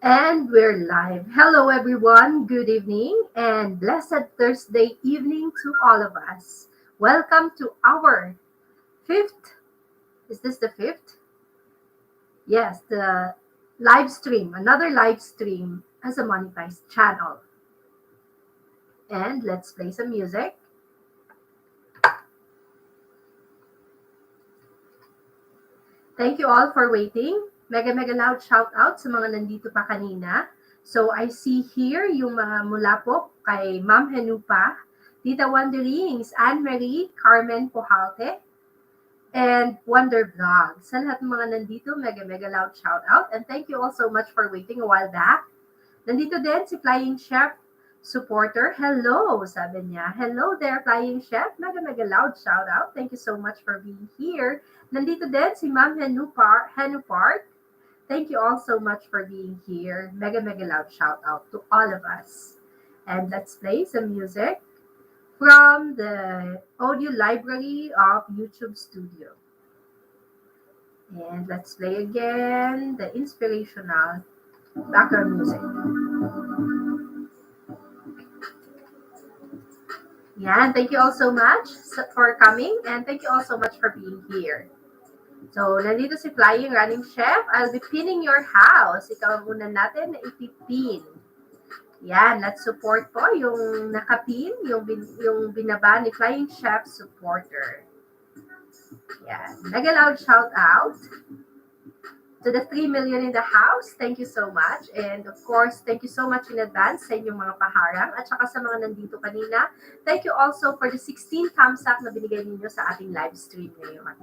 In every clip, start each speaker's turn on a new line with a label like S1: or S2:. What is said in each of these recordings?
S1: And we're live. Hello, everyone. Good evening and blessed Thursday evening to all of us. Welcome to our fifth. Is this the fifth? Yes, the live stream, another live stream as a monetized channel. And let's play some music. Thank you all for waiting. Mega loud shout out sa mga nandito pa kanina. So I see here yung mga mula po kay Ma'am Henupa, Tita Wanderings, Anne-Marie, Carmen Pujalte, and Wonder Vlog. Sa lahat ng mga nandito, mega loud shout out. And thank you all so much for waiting a while back. Nandito din si Flying Chef supporter. Hello, sabi niya. Hello there, Flying Chef. Mega loud shout out. Thank you so much for being here. Nandito din si Ma'am Henupart. Thank you all so much for being here. Mega loud shout out to all of us. And let's play some music from the audio library of YouTube Studio. And let's play again the inspirational background music. Yeah, and thank you all so much for coming, and thank you all so much for being here. So, nandito si Flying Running Chef. I'll be pinning your house. Ikaw ang una natin na ipipin. Yan, let's support po yung nakapin, yung binaba ni Flying Chef supporter. Yan, mega loud shout out to the 3 million in the house. Thank you so much. And of course, thank you so much in advance sa inyong mga paharang at saka sa mga nandito kanina. Thank you also for the 16 thumbs up na binigay ninyo sa ating live stream ngayon.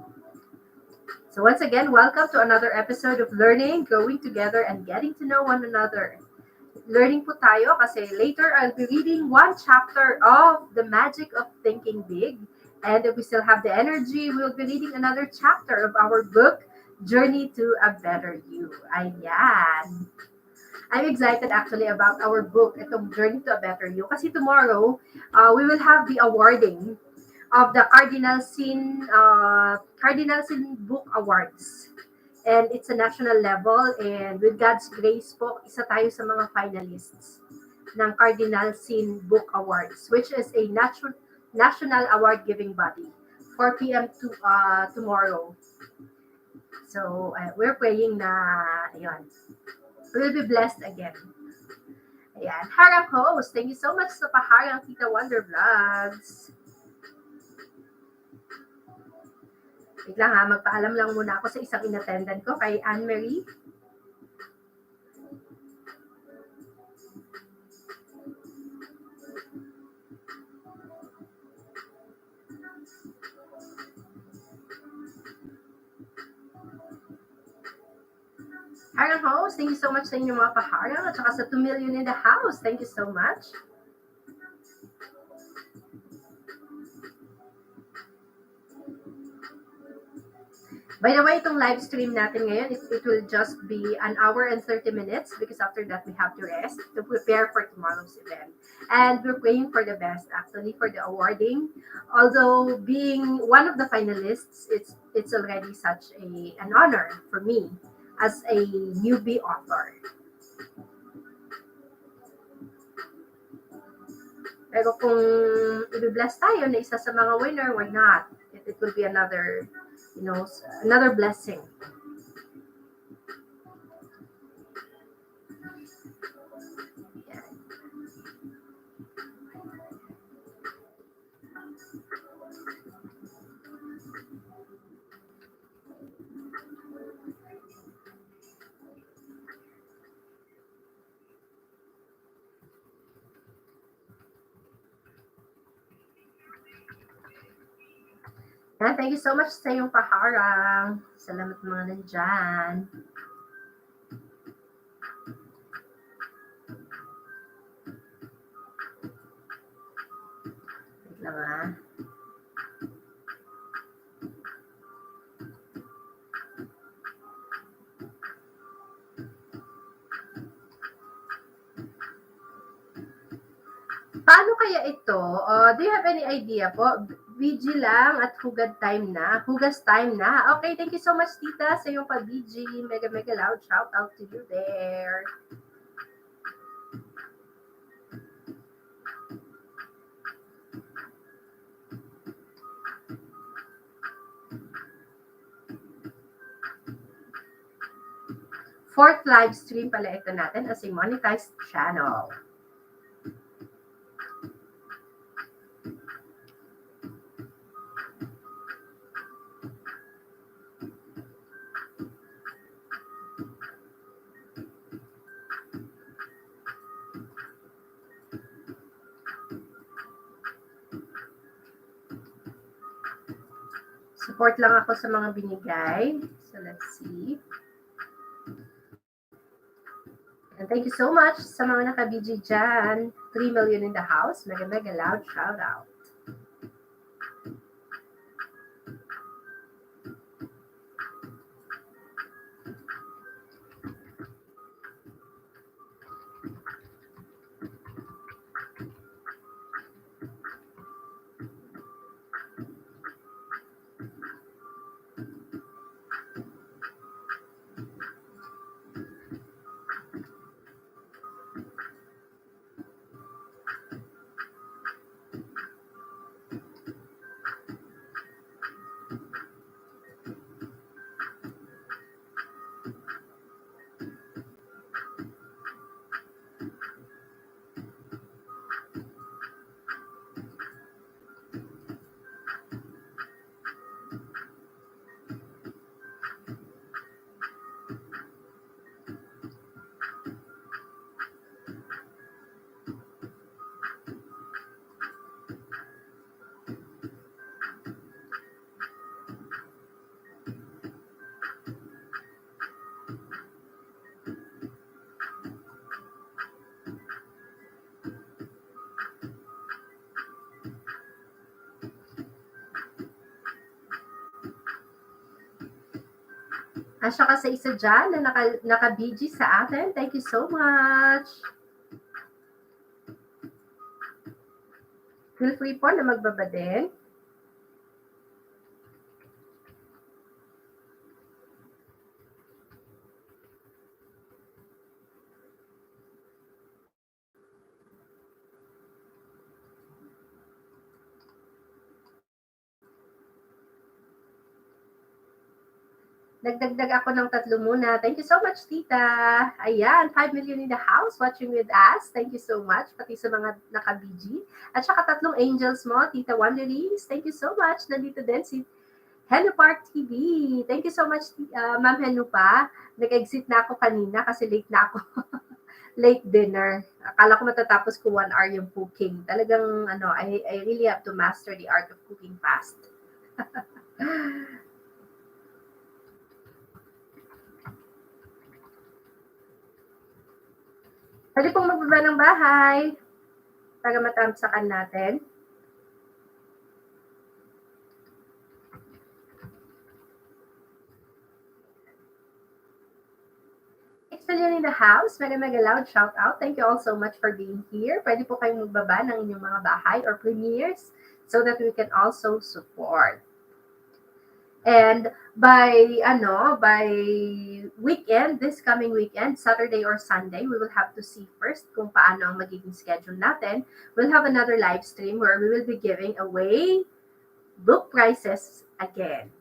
S1: So once again, welcome to another episode of Learning, Growing Together, and Getting to Know One Another. Learning po tayo kasi later I'll be reading one chapter of The Magic of Thinking Big. And if we still have the energy, we'll be reading another chapter of our book, Journey to a Better You. Ayan. I'm excited actually about our book, itong Journey to a Better You. Kasi tomorrow, we will have the awarding of the Cardinal Sin Book Awards. And it's a national level. And with God's grace po, isa tayo sa mga finalists ng Cardinal Sin Book Awards, which is a national award-giving body. 4 p.m. tomorrow. So, we're praying na, ayun, we'll be blessed again. Ayan. Harang host, thank you so much sa paharang, Tita Wonder Vlogs. Wait lang ha, magpaalam lang muna ako sa isang in-attendant ko, kay Anne-Marie. Harang host, thank you so much sa inyong mga paharang at saka sa 2 million in the house. Thank you so much. By the way, itong live stream natin ngayon, it will just be an hour and 30 minutes because after that we have to rest to prepare for tomorrow's event. And we're praying for the best actually for the awarding. Although being one of the finalists, it's already such an honor for me as a newbie author. Pero kung i-bless tayo na isa sa mga winner, why not? It will be another, another blessing. Yeah, thank you so much sa iyong paharang. Salamat mga nandyan. Wait lang ha. Paano kaya ito? Do you have any idea po? BG lang at hugas time na. Okay, thank you so much, Tita, sa iyong pag-BG. Mega loud shout out to you there. 4th live stream pala ito natin as a monetized channel. Support lang ako sa mga binigay. So, let's see. And thank you so much sa mga naka-BG dyan. 3 million in the house. Mega loud shout out. At saka sa isa dyan na naka-BG sa atin, thank you so much. Feel free po na magbaba din. Nagdagdag ako ng 3 muna. Thank you so much, Tita. Ayan, 5 million in the house watching with us. Thank you so much, pati sa mga naka-BG. At saka 3 angels mo, Tita Wanderings. Thank you so much. Nandito din si Henu Park TV. Thank you so much, Ma'am Henu pa. Nag-exit na ako kanina kasi late na ako. Late dinner. Akala ko matatapos ko 1 hour yung cooking. Talagang, I really have to master the art of cooking fast. Pwede pong magbaba ng bahay para matamsakan natin. Million in the house. Mega loud shout out. Thank you all so much for being here. Pwede po kayong magbaba ng inyong mga bahay or premieres so that we can also support. And by weekend, this coming weekend, Saturday or Sunday, we will have to see first kung paano ang magiging schedule natin. We'll have another live stream where we will be giving away book prizes again.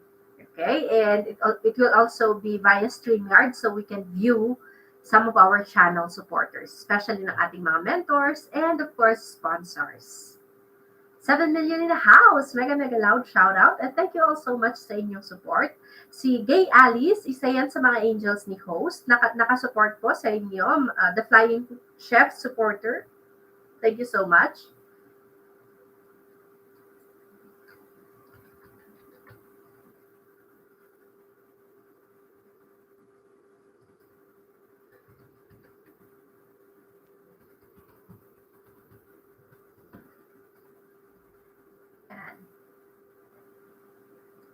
S1: Okay, and it will also be via StreamYard so we can view some of our channel supporters, especially ng ating mga mentors and of course sponsors. 7 million in the house. Mega loud shout out. And thank you all so much sa inyong support. Si Gay Alice, isa yan sa mga angels ni host. Nakasupport po sa inyo. The Flying Chef supporter. Thank you so much.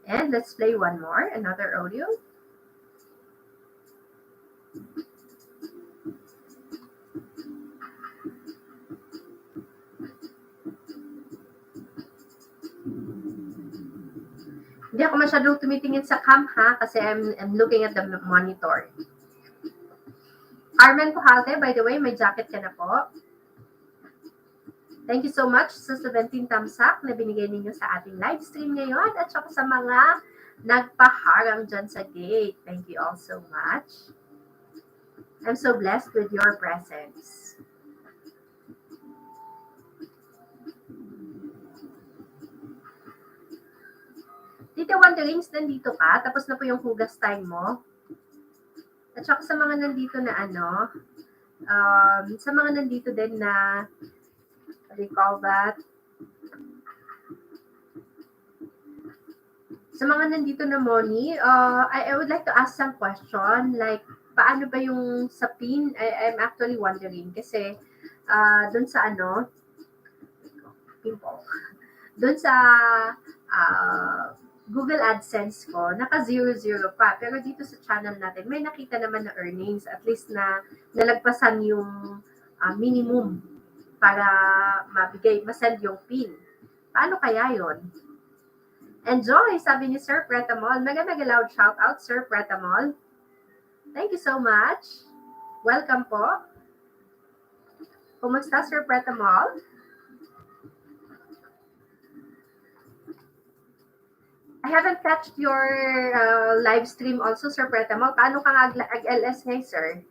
S1: And let's play one more, another audio. Hindi ako masyadong tumitingin sa cam ha, kasi I'm looking at the monitor. Armen Pujalte, by the way, may jacket ka na po. Thank you so much sa 17 thumbs up na binigay ninyo sa ating live stream ngayon at saka sa mga nagpaharang dyan sa gate. Thank you all so much. I'm so blessed with your presence. Tita Wanderings, nandito ka? Tapos na po yung hugas time mo? At saka sa mga nandito na sa mga nandito din na, what do you call that? Sa mga nandito na Moni, I would like to ask some question, like, paano ba yung sa PIN? I'm actually wondering, kasi, dun sa PIN po, dun sa, Google AdSense ko, naka 00 pa. Pero dito sa channel natin, may nakita naman na earnings. At least na nalagpasan yung minimum para masend yung PIN. Paano kaya yon? Enjoy, sabi ni Sir Pretamol. Mega loud shout out, Sir Pretamol. Thank you so much. Welcome po. Kumusta, Sir Pretamol? I haven't catched your live stream also, Sir Pretamol. Paano ka ag-LS ngayon, sir?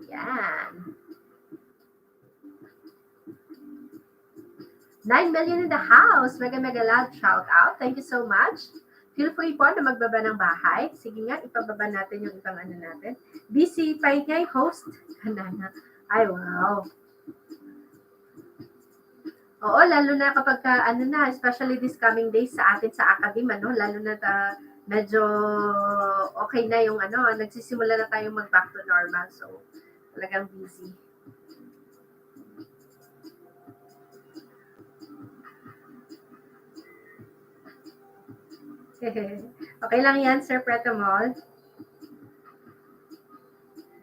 S1: Ayan. 9 million in the house. Mega loud shout out. Thank you so much. Feel free po na magbaba ng bahay. Sige nga, ipababa natin yung ibang natin. Busy pa yung host. Ay, wow. Oo, lalo na kapag especially this coming days sa atin sa academe, lalo na medyo okay na yung nagsisimula na tayong mag-back to normal. So, talagang busy. Okay lang yan, Sir Pretamol.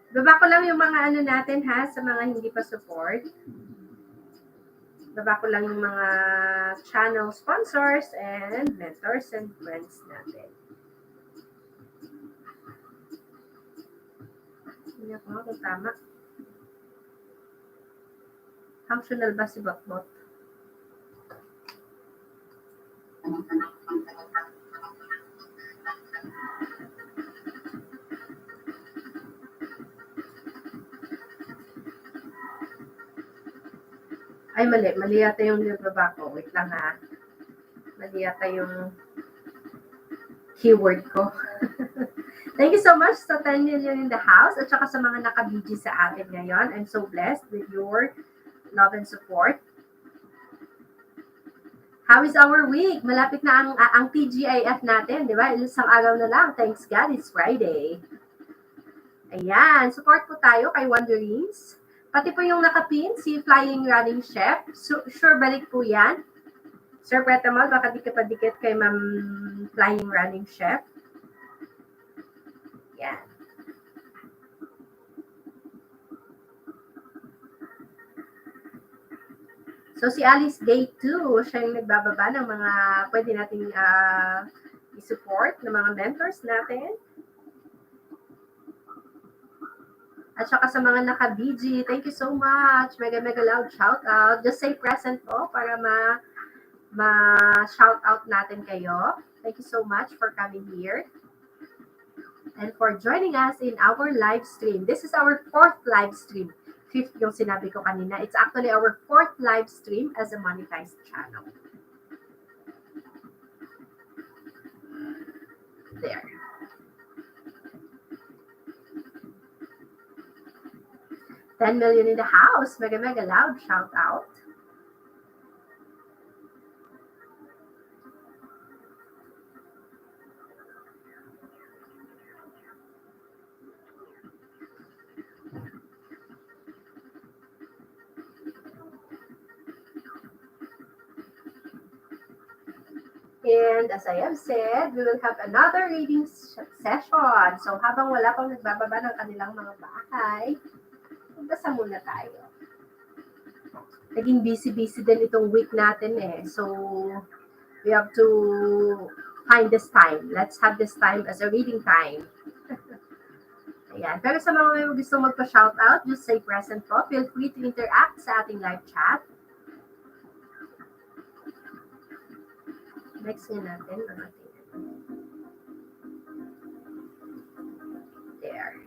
S1: Baba ko lang yung mga natin sa mga hindi pa support. Baba ko lang yung mga channel sponsors and mentors and friends natin. Hindi ako kung tama. Functional ba si Botbot? Ay, mali. Mali yata yung nababa ko. Wait lang ha. Mali yata yung keyword ko. Thank you so much sa 10 million in the house at saka sa mga naka-BG sa atin ngayon. I'm so blessed with your love and support. How is our week? Malapit na ang TGIF natin, di ba? Isang araw na lang. Thanks God, it's Friday. Ayan, support po tayo kay Wanderings. Pati po yung nakapin, si Flying Running Chef. Sure balik po yan. Sir Pretamol, baka di ka pa dikit kay Ma'am Flying Running Chef. Yan. So, si Alice Day 2, siya yung nagbababa ng mga pwede nating i-support ng mga mentors natin. At saka sa mga naka-BG, thank you so much. Mega loud shout out. Just say present po para ma-shout out natin kayo. Thank you so much for coming here and for joining us in our live stream. This is our 4th live stream. 5th yung sinabi ko kanina. It's actually our 4th live stream as a monetized channel. There. $10 million in the house. Mega loud shout out. And as I have said, we will have another reading session. So habang wala pang nagbababa ng kanilang mga bahay, magbasa muna tayo. Naging busy din itong week natin eh. So we have to find this time. Let's have this time as a reading time. Ayan. Pero sa mga may gusto magpa-shoutout, just say present po. Feel free to interact sa ating live chat. Next nga natin. There.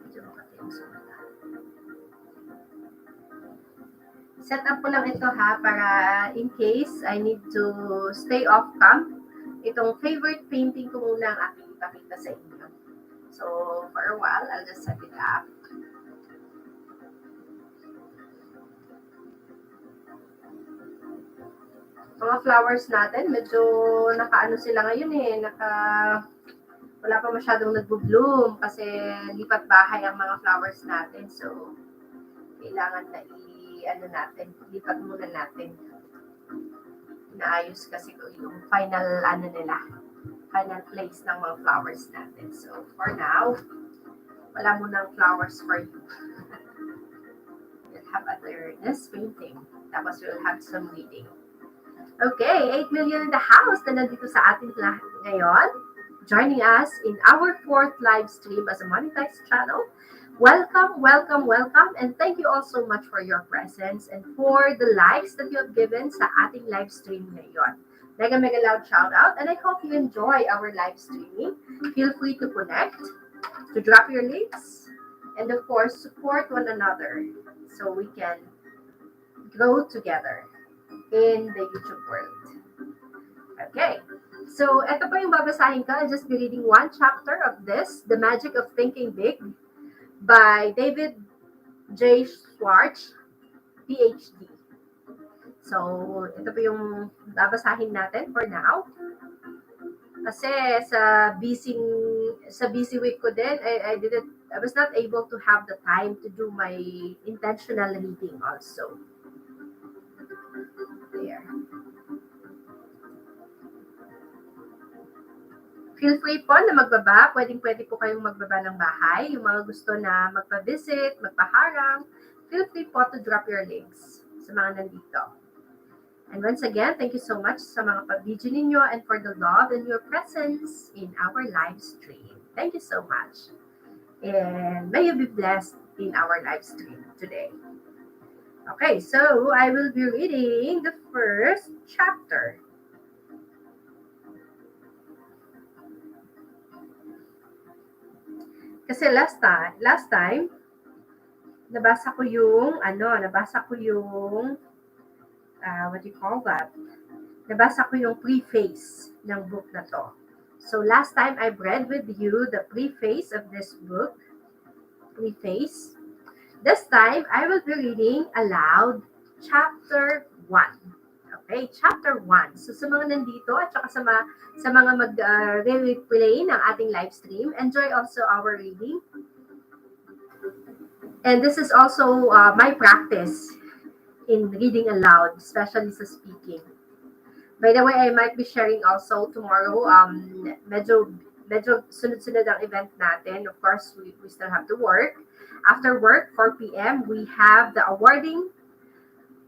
S1: Medyo makati yung sulat. Set up ko lang ito ha, para in case I need to stay off cam, itong favorite painting ko muna ang aking ipakita sa inyo. So, for a while, I'll just set it up. Mga flowers natin, medyo nakaano sila ngayon wala pa masyadong nagbo-bloom kasi lipat bahay ang mga flowers natin. So, kailangan na lipat muna natin. Inaayos kasi yung final place ng mga flowers natin. So, for now, wala munang flowers for you. We'll have this painting. Tapos we'll have some reading. Okay, 8 million in the house na nandito sa atin ngayon. Joining us in our 4th live stream as a monetized channel. Welcome, welcome, welcome, and thank you all so much for your presence and for the likes that you have given sa ating live stream ngayon. Mega loud shout out, and I hope you enjoy our live streaming. Feel free to connect, to drop your links, and of course, support one another so we can grow together in the YouTube world. Okay, so ito po yung babasahin ko. I'll just be reading one chapter of this, The Magic of Thinking Big, by David J. Schwartz, PhD. So, ito po yung babasahin natin for now. Kasi sa busy week ko din, I was not able to have the time to do my intentional reading also. There. Feel free po na magbaba. Pwede po kayong magbaba ng bahay. Yung mga gusto na magpa-visit, magpaharang, feel free po to drop your links sa mga nandito. And once again, thank you so much sa mga pag-video ninyo and for the love and your presence in our live stream. Thank you so much. And may you be blessed in our live stream today. Okay, so I will be reading the first chapter. Kasi last time, nabasa ko yung what do you call that? Nabasa ko yung preface ng book na to. So last time I read with you the preface of this book. Preface. This time, I will be reading aloud chapter 1. Okay, chapter 1. So sa mga nandito at saka sa mga mag-replay ng ating live stream, enjoy also our reading. And this is also my practice in reading aloud, especially sa speaking. By the way, I might be sharing also tomorrow, medyo sunod-sunod ang event natin. Of course, we still have to work. After work, 4 p.m., we have the awarding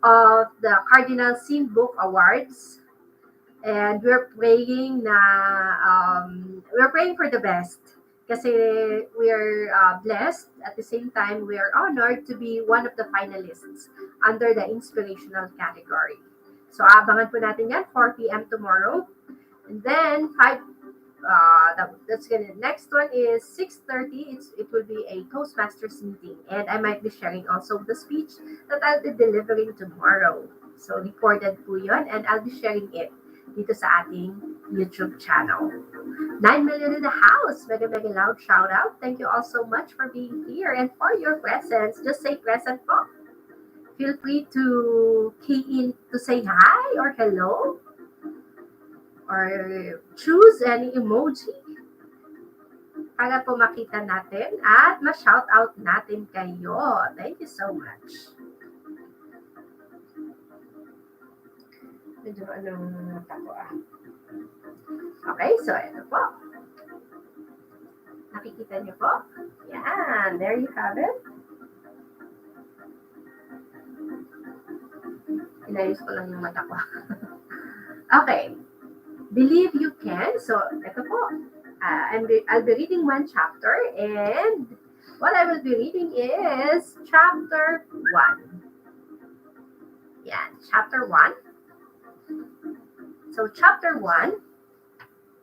S1: of the Cardinal Sin Book Awards. And we're praying for the best. Kasi we're blessed. At the same time, we are honored to be one of the finalists under the inspirational category. So, abangan po natin yan, 4 p.m. tomorrow. And then, next one is 6:30. It will be a Toastmasters meeting, and I might be sharing also the speech that I'll be delivering tomorrow. So recorded po yun, and I'll be sharing it dito sa ating YouTube channel. 9 million in the house. Mega loud shout out. Thank you all so much for being here and for your presence. Just say present po. Feel free to key in to say hi or hello, or choose any emoji para po makita natin at ma-shout out natin kayo. Thank you so much. Medyo mata ko Okay, so ito po. Nakikita niyo po? Yan, there you have it. Inayos ko lang yung mata ko. Okay. Believe you can. So, ito po. I'll be reading one chapter, and what I will be reading is chapter 1. Yan, chapter 1. So, chapter 1,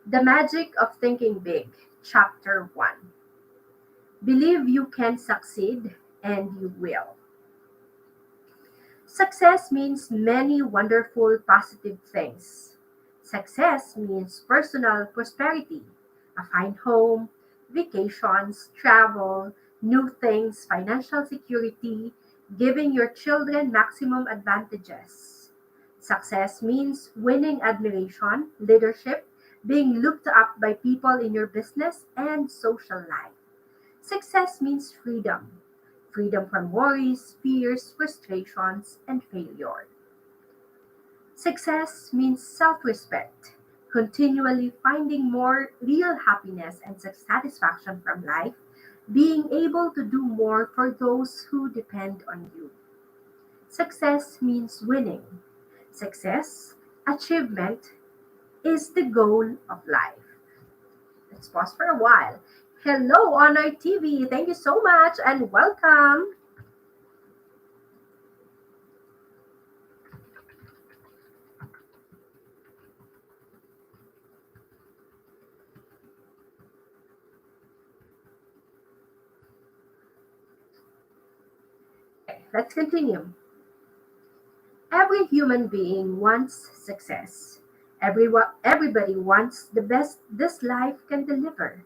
S1: The Magic of Thinking Big. Chapter 1. Believe you can succeed, and you will. Success means many wonderful positive things. Success means personal prosperity, a fine home, vacations, travel, new things, financial security, giving your children maximum advantages. Success means winning admiration, leadership, being looked up by people in your business and social life. Success means freedom. Freedom from worries, fears, frustrations, and failure. Success means self respect. Continually finding more real happiness and satisfaction from life, being able to do more for those who depend on you. Success means winning. Success, achievement, is the goal of life. Let's pause for a while. Hello, Honor TV. Thank you so much and welcome. Let's continue. Every human being wants success. Everybody wants the best this life can deliver.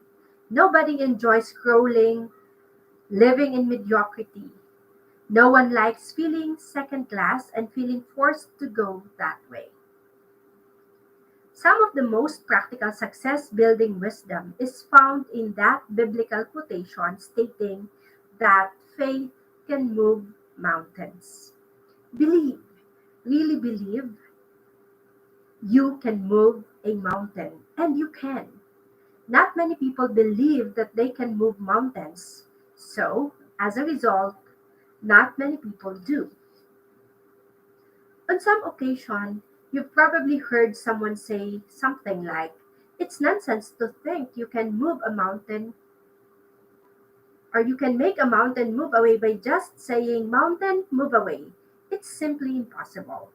S1: Nobody enjoys scrolling, living in mediocrity. No one likes feeling second class and feeling forced to go that way. Some of the most practical success building wisdom is found in that biblical quotation stating that faith can move mountains. Believe, really believe you can move a mountain, and you can. Not many people believe that they can move mountains, so as a result, not many people do. On some occasion, you've probably heard someone say something like, "It's nonsense to think you can move a mountain or you can make a mountain move away by just saying, 'Mountain, move away.' It's simply impossible."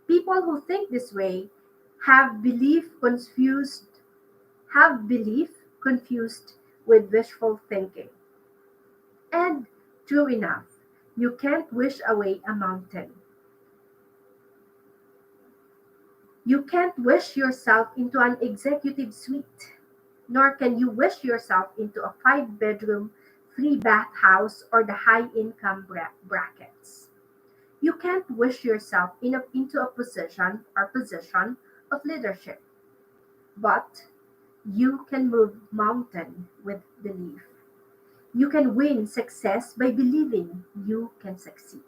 S1: People who think this way have belief confused have belief confused with wishful thinking. And true enough, you can't wish away a mountain. You can't wish yourself into an executive suite, nor can you wish yourself into a five-bedroom, three-bath house or the high-income brackets. You can't wish yourself into a position of leadership, but you can move mountain with belief. You can win success by believing you can succeed.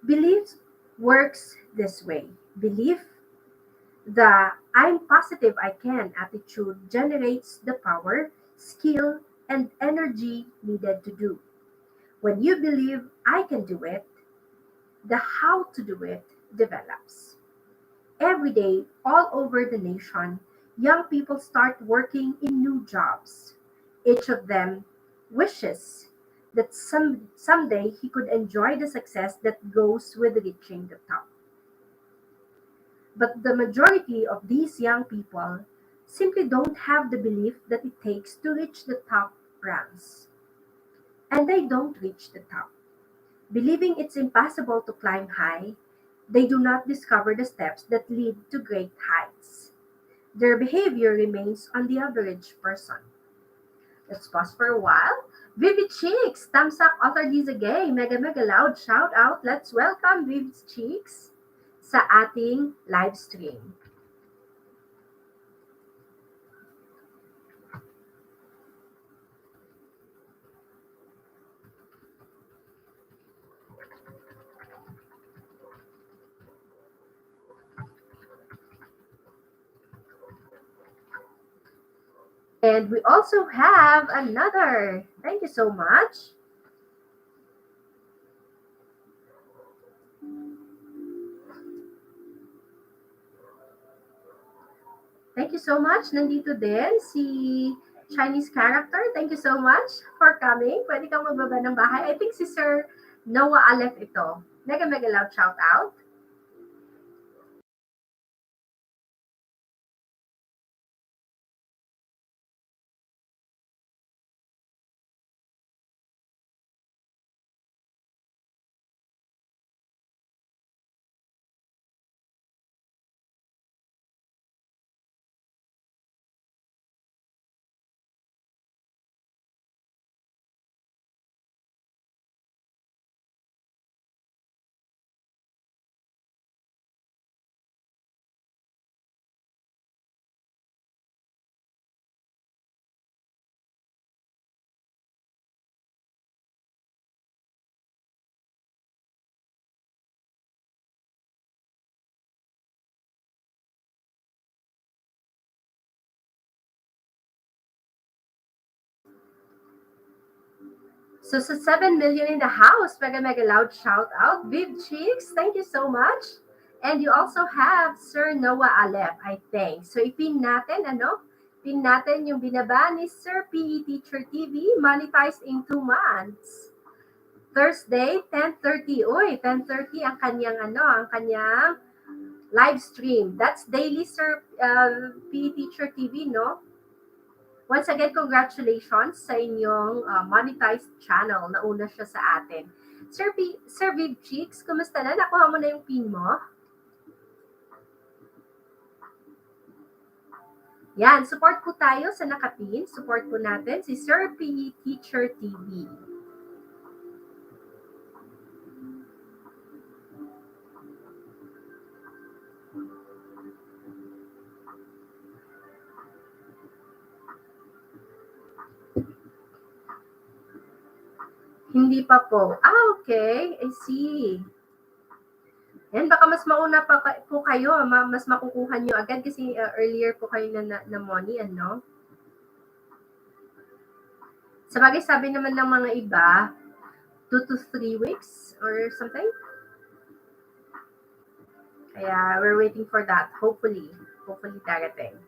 S1: Belief works this way. Belief, the "I'm positive I can" attitude generates the power, skill, and energy needed to do. When you believe I can do it, the how to do it develops. Every day, all over the nation, young people start working in new jobs. Each of them wishes that someday he could enjoy the success that goes with reaching the top. But the majority of these young people simply don't have the belief that it takes to reach the top ranks. And they don't reach the top. Believing it's impossible to climb high, they do not discover the steps that lead to great heights. Their behavior remains on the average person. Let's pause for a while. Vivid Cheeks, thumbs up, author Liza Gay, mega mega loud shout out. Let's welcome Vivid Cheeks sa ating live stream. And we also have another. Thank you so much. Thank you so much. Nandito din si Chinese character. Thank you so much for coming. Pwede kang magbaba ng bahay. I think si Sir Noah Aleph ito. Mega mega loud shout out. So sa 7 million in the house, mega mega loud shout out. Viv Cheeks, thank you so much. And you also have Sir Noah Aleph, I think. So ipin natin, ano? Pin natin yung binaba ni Sir PE Teacher TV, monetized in 2 months. Thursday, 10:30. Uy, 10:30 ang kanyang ang kanyang live stream. That's daily Sir PE Teacher TV, no? Once again, congratulations sa inyong monetized channel. Nauna siya sa atin. Sir Viv Cheeks, kumusta na? Nakuha mo na yung pin mo? Yan, support po tayo sa nakapin. Support po natin si Sir PE Teacher TV. Hindi pa po. Okay. I see. Yan, baka mas mauna pa po kayo, mas makukuha nyo agad kasi earlier po kayo na money, ano? Sabagay, sabi naman ng mga iba, 2 to 3 weeks or something. Kaya we're waiting for that. Hopefully darating.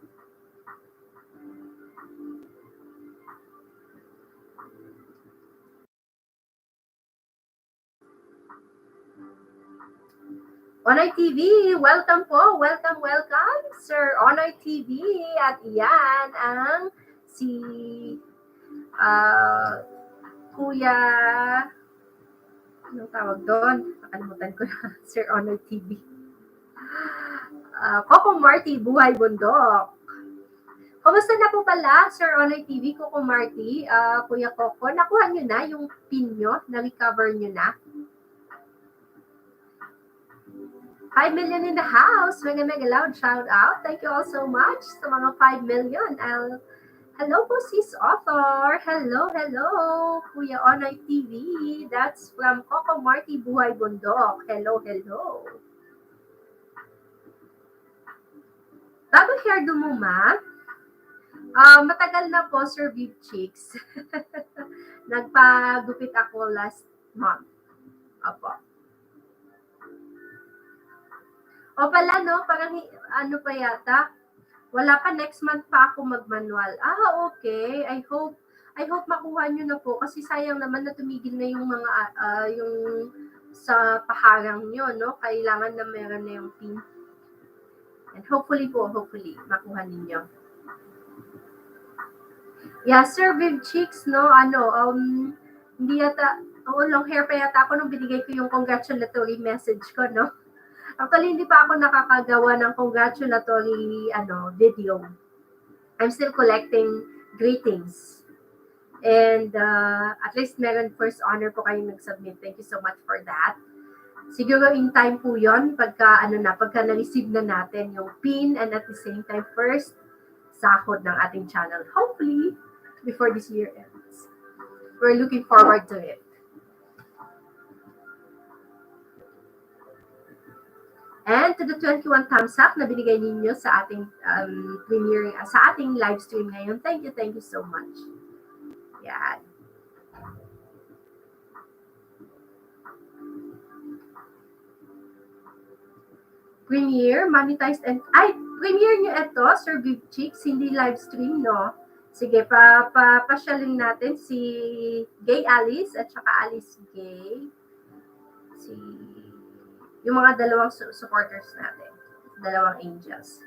S1: Onoy TV, welcome po. Welcome. Sir Onoy TV. At yan ang si Kuya, anong tawag doon? Nakalimutan ko na. Sir Onoy TV. Coco Marty, Buhay Bundok. Kumusta na po pala, Sir Onoy TV, Coco Marty, Kuya Coco? Nakuha nyo na yung pin nyo? Na-recover nyo na? 5 million in the house. Mega mega loud shout out. Thank you all so much sa mga 5 million. Hello po, sis author. Hello. Kuya Onoy TV. That's from Coco Marty Buhay Bundok. Hello. Bago hairdo mo, ma? Matagal na po, Sir Viv Cheeks. Nagpagupit ako last month. Opo. O pala, no? Parang ano pa yata? Wala pa, next month pa ako mag-manual. Okay. I hope makuha nyo na po kasi sayang naman na tumigil na yung mga yung sa paharang nyo, no? Kailangan na meron na yung pin. And hopefully makuha ninyo. Yeah, Sir Viv Cheeks, no? Hindi yata, long hair pa yata ako nung binigay ko yung congratulatory message ko, no? Actually, hindi pa ako nakakagawa ng congratulatory video. I'm still collecting greetings. And at least meron first honor po kayong nag-submit. Thank you so much for that. Siguro in time po yon pagka na-receive na natin yung pin and at the same time first sahod ng ating channel. Hopefully, before this year ends. We're looking forward to it. And to the 21 thumbs up na binigay ninyo sa ating premiere, sa ating live stream ngayon. Thank you so much. Yan. Premiere, monetized, and premiere nyo ito, Sir Viv Cheeks, hindi live stream, no? Sige, pasyalin natin si Gay Alice at saka Alice Gay. Si yung mga dalawang supporters natin. Dalawang angels.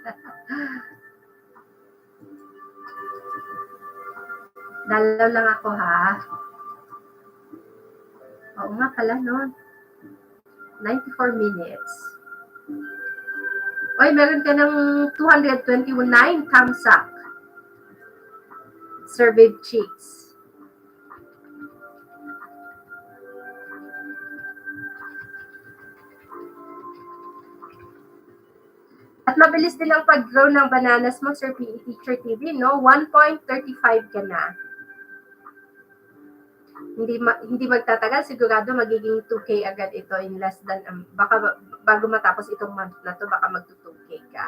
S1: Dalaw lang ako ha. Oo nga pala no. 94 minutes. Oy, meron ka ng 229 thumbs up. Surveyed chicks. At mabilis din ang pag-grow ng bananas mo, Sir PE Teacher TV, no? 1.35 ka na. Hindi magtatagal, sigurado magiging 2K agad ito in less than, baka bago matapos itong month na to, baka magto-2K ka.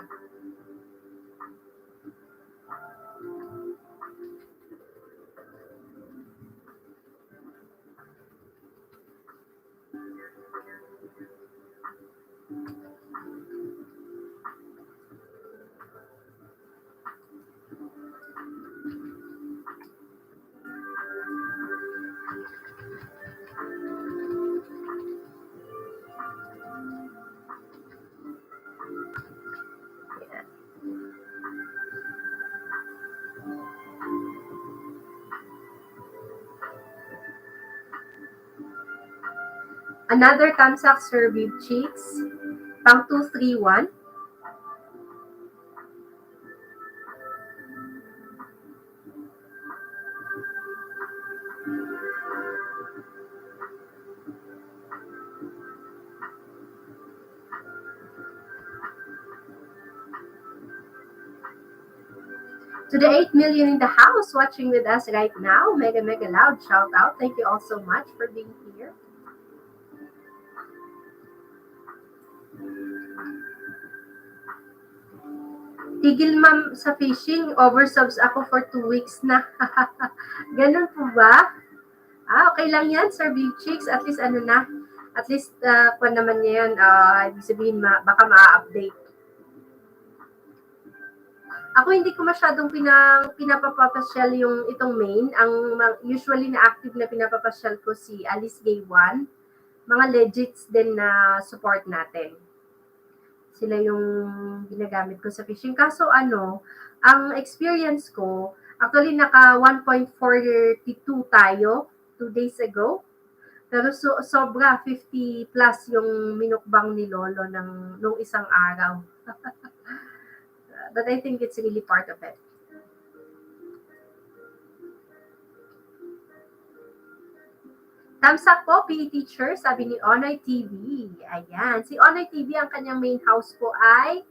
S1: Another Kamsak surveyed chicks, pang 231. To the 8 million in the house watching with us right now, mega loud shout out. Thank you all so much for being here. Tigil ma'am sa fishing, oversubs ako for 2 weeks na. Ganun po ba? Okay lang yan, Sir Big Chicks. At least kung naman niya yan, ibig sabihin baka ma-update. Ako hindi ko masyadong pinapapasyal yung itong main. Ang usually na active na pinapapasyal ko si Alice Gay 1. Mga legits din na support natin. Sila yung ginagamit ko sa fishing. Kaso ang experience ko, actually naka 1.42 tayo 2 days ago. Pero sobra 50 plus yung minukbang ni Lolo nung isang araw. But I think it's really part of it. Thumbs up po, PE teacher, sabi ni Onoy TV. Ayan. Si Onoy TV, ang kanyang main house po ay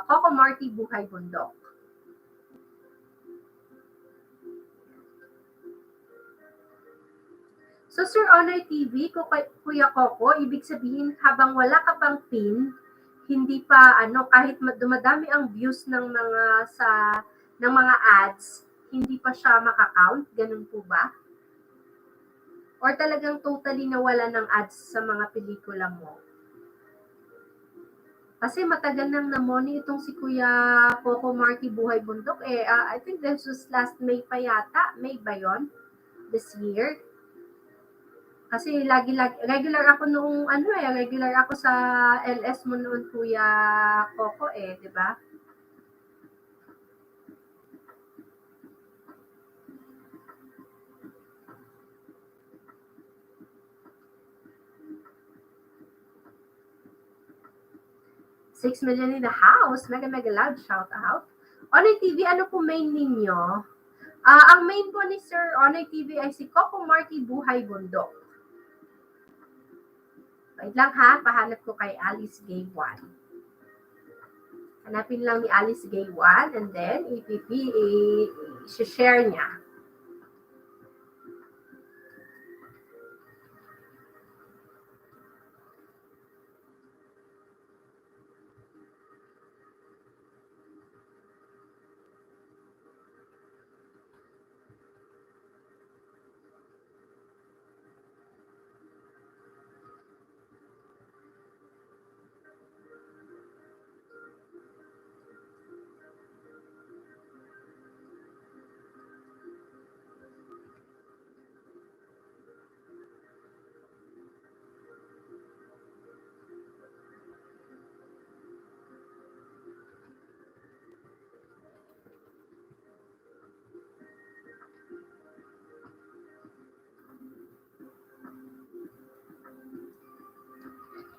S1: Coco Marty Buhay Bundok. So, Sir Onoy TV, Kuya Coco, ibig sabihin, habang wala ka pang pin, hindi pa, kahit dumadami ang views ng mga ads, hindi pa siya makakount? Ganun po ba? Or talagang totally nawala ng ads sa mga pelikula mo? Kasi matagal nang namoni itong si Kuya Coco Marty Buhay Bundok. I think this was last May pa yata. May ba yun? This year? Kasi regular ako noong regular ako sa LS mo noon, Kuya Coco di ba? $6 million in the house. Mega loud shout out. Onoy TV, ano po main ninyo? Ang main po ni Sir Onoy TV ay si Coco Marty Buhay Bundok. Wait lang ha, pahanap ko kay Alice Gay 1. Hanapin lang ni Alice Gay 1 and then i-share niya.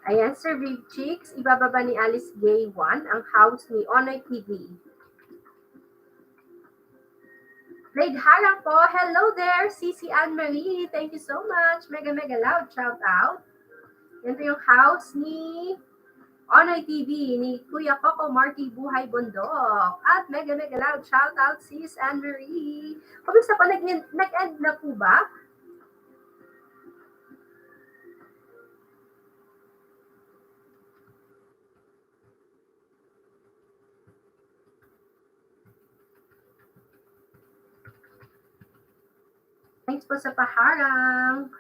S1: Ayan, Sir Big Chicks, ibababa ni Alice Gay 1 ang house ni Onoy TV. Raid Harang po, hello there, Cici Anne-Marie, thank you so much, mega loud shout out. Yan po yung house ni Onoy TV, ni Kuya Coco Marty Buhay Bundok. At mega loud shout out, Sis Anne-Marie. Kumusta po, nag-end na po ba? Thanks po sa paharang.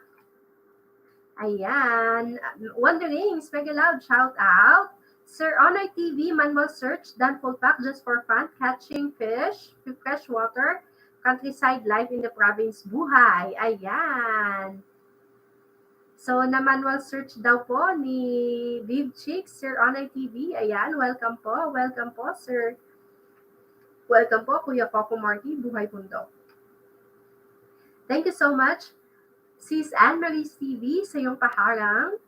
S1: Ayan. Wonderings, mega loud shout out. Sir Onoy TV, manual search, done full pack just for fun, catching fish, fresh water, countryside life in the province, buhay. Ayan. So, na-manual search daw po ni Viv Chicks, Sir Onoy TV. Ayan, welcome po. Welcome po, sir. Welcome po, Kuya Coco Marty, Buhay Bundok. Thank you so much, Sis Anne-Marie TV, sa iyong paharang.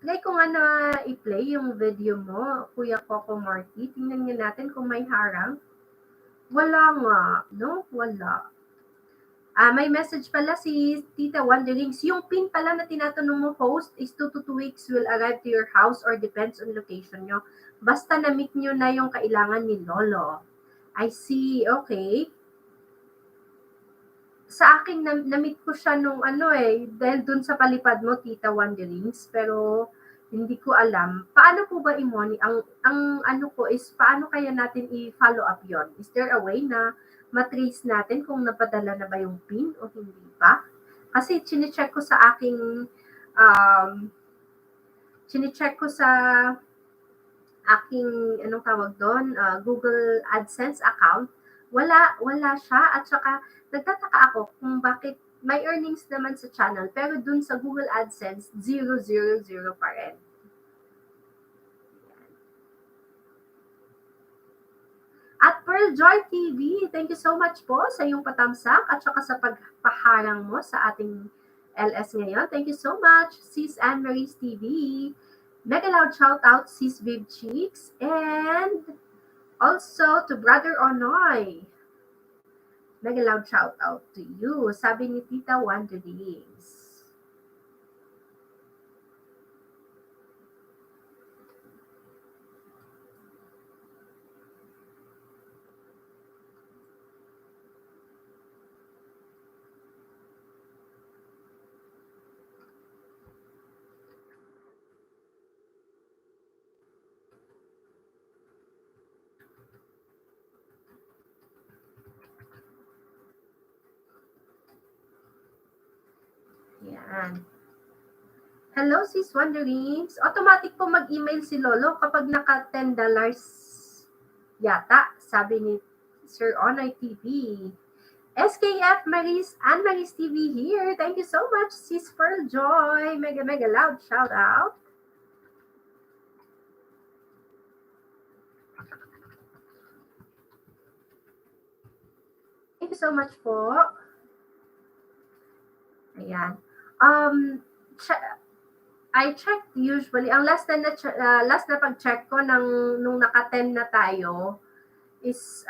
S1: Try ko nga na i-play yung video mo, Kuya Coco Marty. Tingnan nga natin kung may harang. Wala nga, no? Wala. May message pala si Tita Wanderings. Yung pin pala na tinatanong mo, host, is 2 to 2 weeks will arrive to your house or depends on location nyo. Basta na-meet nyo na yung kailangan ni Lolo. I see, okay. Sa akin, na-meet ko siya nung dahil dun sa palipad mo, Tita Wanderings, pero hindi ko alam. Paano po ba i-money? Ang ano ko is, paano kaya natin i-follow up yon? Is there a way na matrace natin kung napadala na ba yung PIN o hindi pa? Kasi chinecheck ko sa aking, chinecheck ko sa aking, anong tawag doon, Google AdSense account, wala siya, at saka nagtataka ako kung bakit may earnings naman sa channel, pero dun sa Google AdSense, 000 pa rin. At Pearl Joy TV, thank you so much po sa iyong patamsak at saka sa pagpaharang mo sa ating LS ngayon. Thank you so much, Sis Anne-Marie's TV. Mega loud shout out, Sis Viv Cheeks, and also to Brother Onoy. Mega loud shout out to you, sabi ni Tita Wanderings. Yan. Hello, Sis Wanderings. Automatic po mag-email si Lolo kapag naka $10 yata, sabi ni Sir Onoy TV. SKF Maris and Maris TV here. Thank you so much, Sis Pearl Joy. Mega loud shout out. Thank you so much po. Ayan. I check usually, ang last na pag-check ko nung naka-10 na tayo is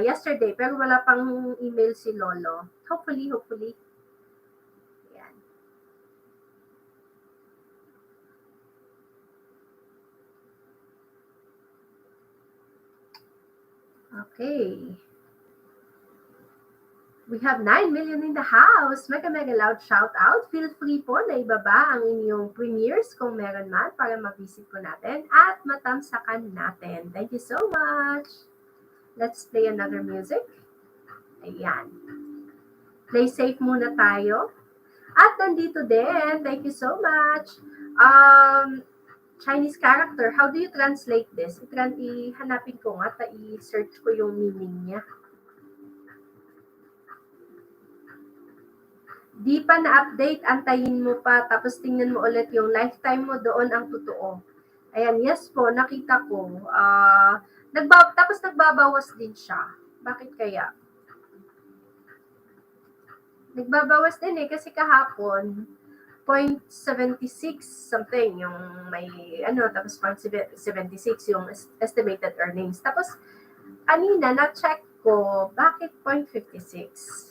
S1: yesterday, pero wala pang email si Lolo. Hopefully. Ayan. Okay. We have 9 million in the house. Mega loud shout out. Feel free po na ibaba ang inyong premieres kung meron man para ma-visit po natin at matamsakan natin. Thank you so much. Let's play another music. Ayan. Play safe muna tayo. At nandito din. Thank you so much. Chinese character. How do you translate this? Ihanapin ko nga. I-search ko yung meaning niya. Di pa na-update, antayin mo pa, tapos tingnan mo ulit yung lifetime mo, doon ang totoo. Ayan, yes po, nakita ko. Tapos nagbabawas din siya. Bakit kaya? Nagbabawas din kasi kahapon, 0.76 something yung may tapos 0.76 yung estimated earnings. Tapos kanina na-check ko, bakit 0.56?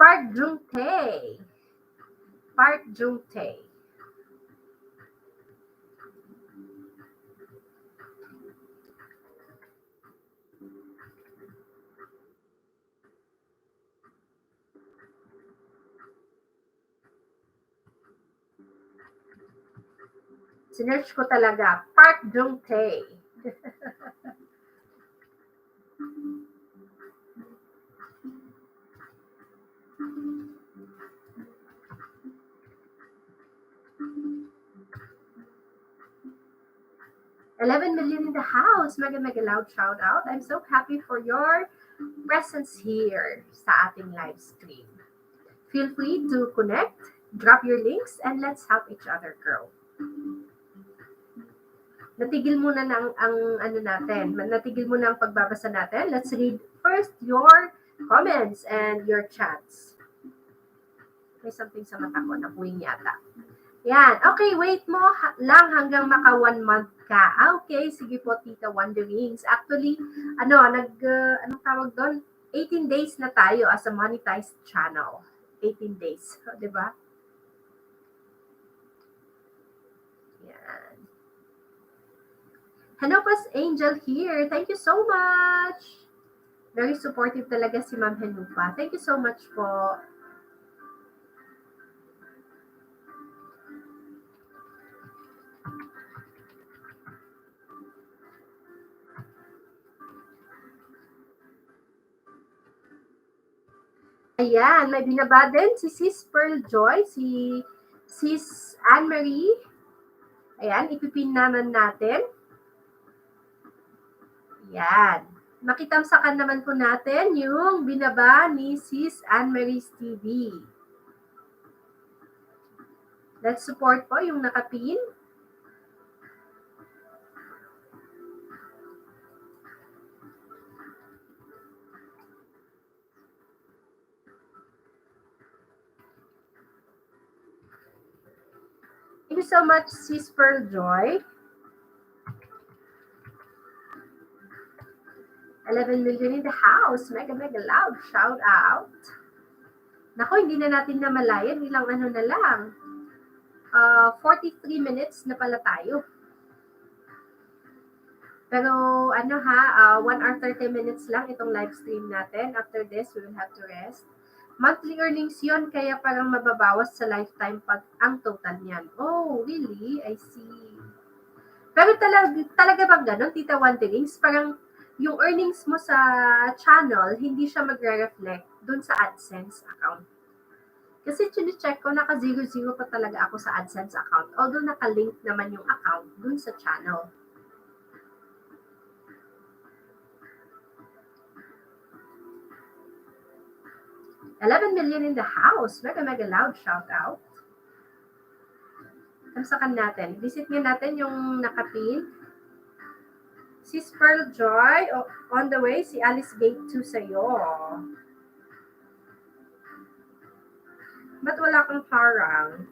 S1: Park Jung-tae. Park Jung-tae. Sinearch ko talaga, Park Jung-tae. $11 million in the house. Mega mega loud shout out. I'm so happy for your presence here sa ating live stream. Feel free to connect, drop your links, and let's help each other grow. Natigil muna natigil muna ang pagbabasa natin. Let's read first your comments and your chats. May something sa mata ko, nabuwing yata. Yan. Okay, wait mo lang hanggang maka 1 month ka. Okay, sige po, Tita Wonderings. Actually, anong tawag doon? 18 days na tayo as a monetized channel. 18 days, di ba? Yan. Hello, Pas Angel here. Thank you so much. Very supportive talaga si Ma'am Henupa. Thank you so much po. Ayan, may binaba din si Sis Pearl Joy, si Sis Anne-Marie. Ayan, ipipin naman natin. Ayan. Makitamsakan naman po natin yung binaba ni Sis Anne-Marie's TV. Let's support po yung nakapin. Thank you so much, Sis Pearl Joy. 11 million in the house. Mega, mega loud. Shout out. Nako, hindi na natin namalayan. Ilang na lang. 43 minutes na pala tayo. Pero 1 hour 30 minutes lang itong live stream natin. After this, we will have to rest. Monthly earnings yon, kaya parang mababawas sa lifetime pag ang total niyan. Oh, really? I see. Pero talaga bang ganun, Tita Wanderings? Parang yung earnings mo sa channel, hindi siya magre-reflect dun sa AdSense account. Kasi chine-check ko, naka-0-0 pa talaga ako sa AdSense account. Although naka-link naman yung account dun sa channel. $11 million in the house. Mega, mega loud shout out. Tamsakan natin. Visit nga natin yung nakapin. Sis Pearl Joy, on the way, si Alice Gate 2 sa'yo. Ba't wala kang harang?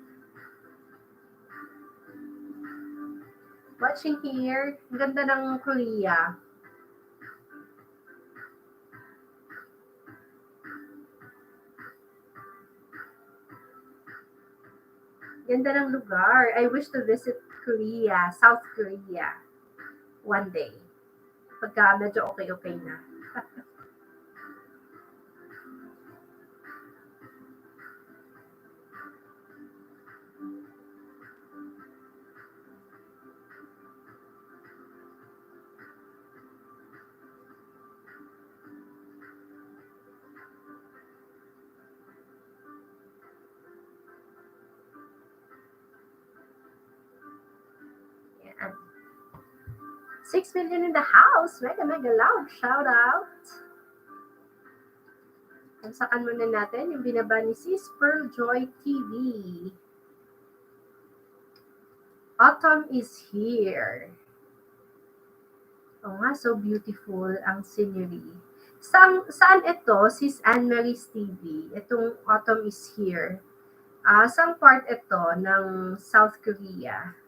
S1: Watching here, ganda ng Korea. Ganda ng lugar. I wish to visit Korea, South Korea, one day. Pagka medyo okay na. Yan. 6 million in the house. Mega, mega loud. Shout out. Tamsakan muna natin yung binaba ni Sis Pearl Joy TV. Autumn is here. Oo nga, so beautiful ang scenery. Saan ito? Sis Anne-Marie's TV. Itong Autumn is here. Saan part ito ng South Korea?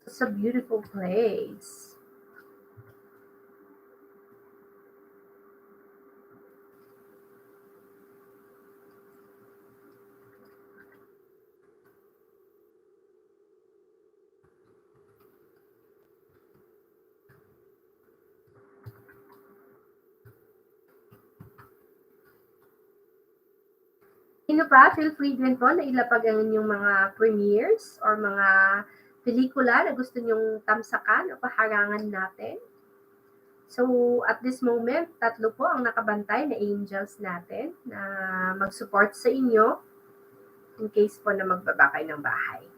S1: It's a beautiful place. Sino pa, feel free din po na ilapag ang inyong mga premieres or mga pelikula na gusto nyong tamsakan o paharangan natin. So, at this moment, tatlo po ang nakabantay na angels natin na mag-support sa inyo in case po na magbaba kayo ng bahay.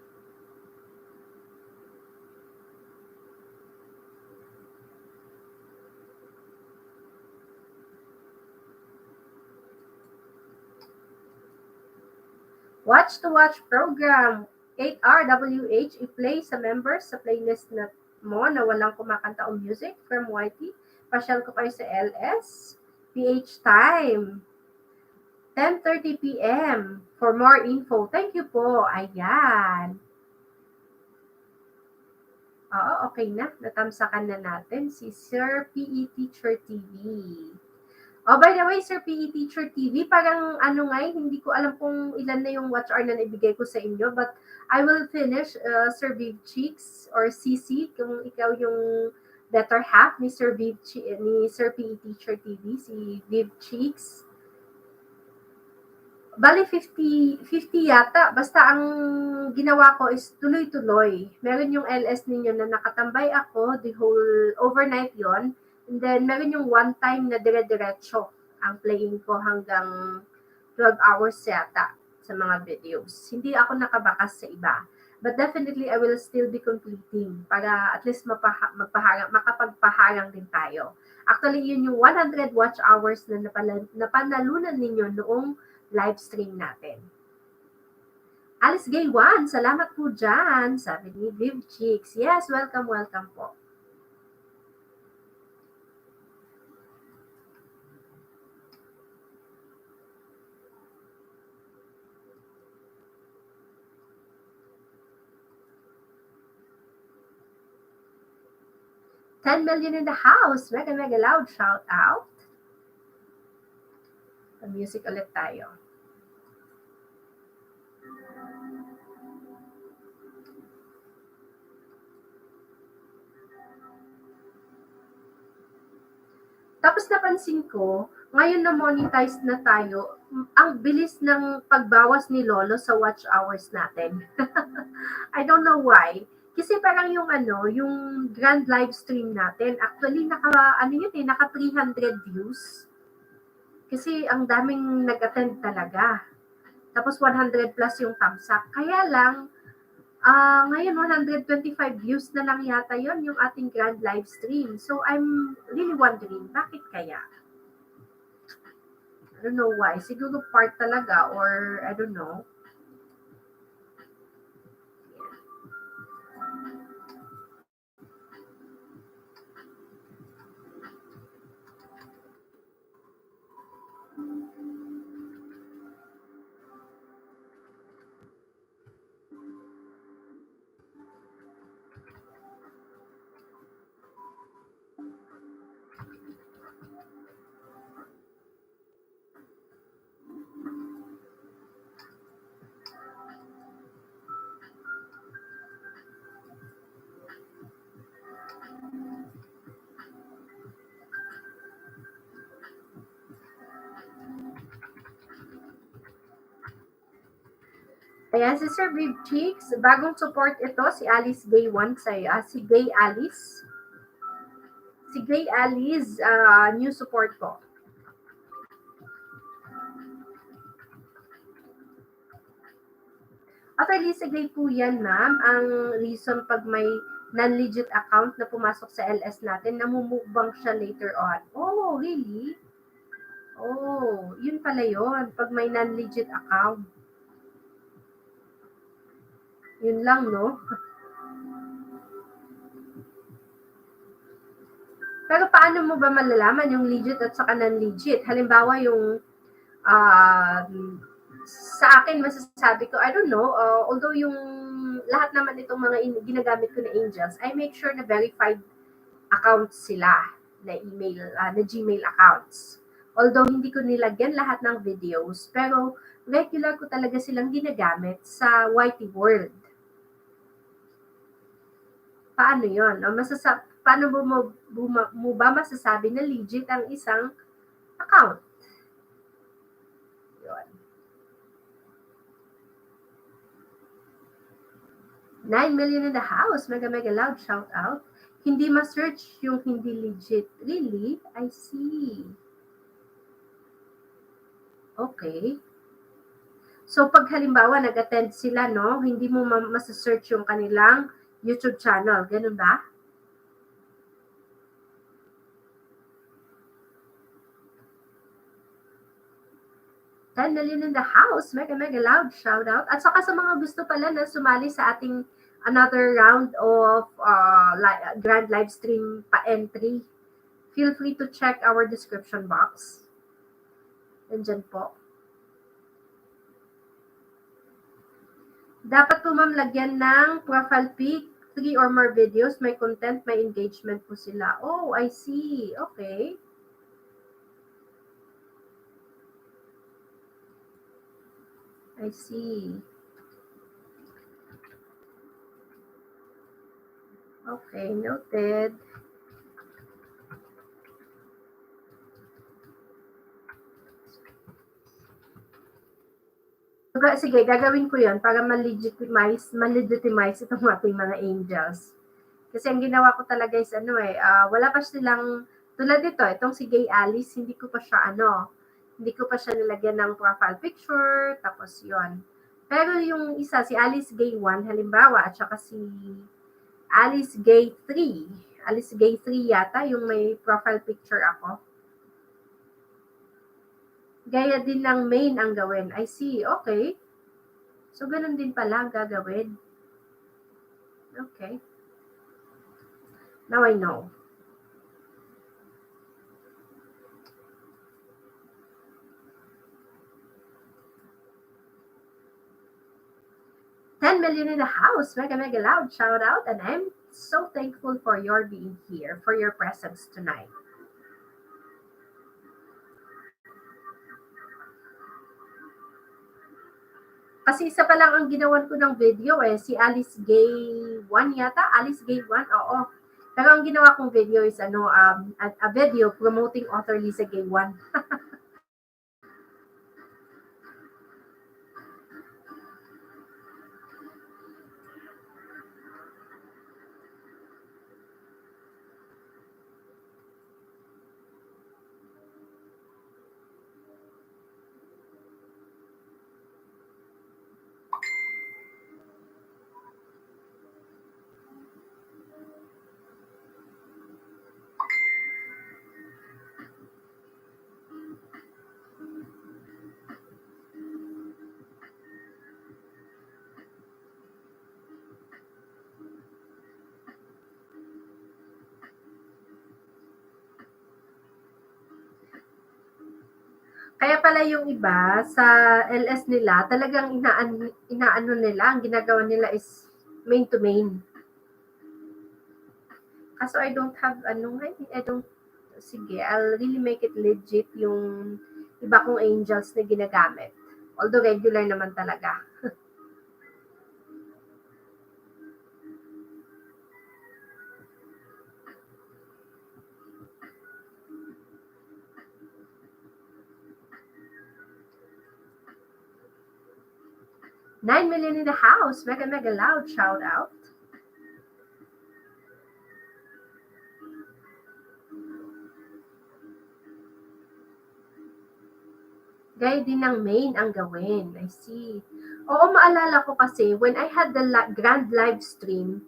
S1: Watch to watch program 8RWH i-play sa members sa playlist na mo na walang kumakanta o music from YT. Pasyal ko kayo sa LS. PH time. 10:30 p.m. for more info. Thank you po. Ayan. Oo, okay na. Natamsakan na natin si Sir PE Teacher TV. Oh, by the way, Sir PE Teacher TV, parang ano nga, hindi ko alam kung ilan na yung watch hour na naibigay ko sa inyo, but I will finish Sir Viv Cheeks or CC, kung ikaw yung better half ni ni Sir PE Teacher TV, si Viv Cheeks. Bali 50 yata, basta ang ginawa ko is tuloy-tuloy. Meron yung LS ninyo na nakatambay ako the whole overnight yon. And then meron yung one time na dire-diretso ang playing ko hanggang 12 hours yata sa mga videos. Hindi ako nakabakas sa iba. But definitely, I will still be completing para at least makapagpaharang din tayo. Actually, yun yung 100 watch hours na napanalunan ninyo noong live stream natin. Alice Gay 1, salamat po dyan, sabi ni Viv Cheeks. Yes, welcome, welcome po. $10 million in the house. Mega, mega loud shout out. Music ulit tayo. Tapos napansin ko, ngayon na monetized na tayo, ang bilis ng pagbawas ni Lolo sa watch hours natin. I don't know why. Kasi parang yung yung grand live stream natin, actually naka 300 views. Kasi ang daming nag-attend talaga. Tapos 100 plus yung thumbs up. Kaya lang, ngayon 125 views na lang yata yon yung ating grand live stream. So I'm really wondering, bakit kaya? I don't know why. Siguro part talaga or I don't know. Ayan, si Sir Viv Cheeks, bagong support ito, si Alice Gay 1 sa'yo. Si Gay Alice. Si Gay Alice, new support ko. Actually, si Gay po yan, ma'am. Ang reason pag may non-legit account na pumasok sa LS natin, namumukbang siya later on. Oh, really? Oh, yun pala yun. Pag may non-legit account. Yun lang, no? Pero paano mo ba malalaman yung legit at saka non-legit? Halimbawa, yung sa akin, masasabi ko, I don't know, although yung lahat naman itong mga ginagamit ko na angels, I make sure na verified accounts sila na email, na Gmail accounts. Although hindi ko nilagyan lahat ng videos, pero regular ko talaga silang ginagamit sa YT World. Paano yun? Paano mo ba masasabi na legit ang isang account? Yun. 9 million in the house. Mega loud shout out. Hindi ma-search yung hindi legit. Really? I see. Okay. So, pag halimbawa nag-attend sila, no, hindi mo ma-search yung kanilang YouTube channel. Ganun ba? $10 million in the house. Mega loud shout out. At saka sa mga gusto pala na sumali sa ating another round of grand live stream pa-entry, feel free to check our description box. Nandyan po. Dapat po ma'am lagyan ng profile pic, 3 or more videos, may content, may engagement po sila. Oh, I see. Okay. I see. Okay, noted. Sige, gagawin ko yun para ma-legitimize itong ating mga angels. Kasi ang ginawa ko talaga is wala pa silang, tulad dito, itong si Gay Alice, hindi ko pa siya nilagyan ng profile picture, tapos yon. Pero yung isa, si Alice Gay 1, halimbawa, at saka si Alice Gay 3. Alice Gay 3 yata, yung may profile picture ako. Gaya din ng main ang gawin. I see, okay. So, ganun din pala ang gagawin. Okay. Now I know. $10 million in the house. Mega loud shout out. And I'm so thankful for your being here, for your presence tonight. Kasi isa pa lang ang ginawan ko ng video si Alice Gay 1 yata. Alice Gay 1, oo. Pero ang ginawa kong video is a video promoting author Liza Gay 1. Kaya pala yung iba sa LS nila, talagang inaano nila, ang ginagawa nila is main to main. Kaso I don't have sige, I'll really make it legit yung iba kong angels na ginagamit. Although regular naman talaga. $9 million in the house. Mega loud shout out. Gaya din ng main ang gawin. I see. Oo, maalala ko kasi, when I had the grand live stream,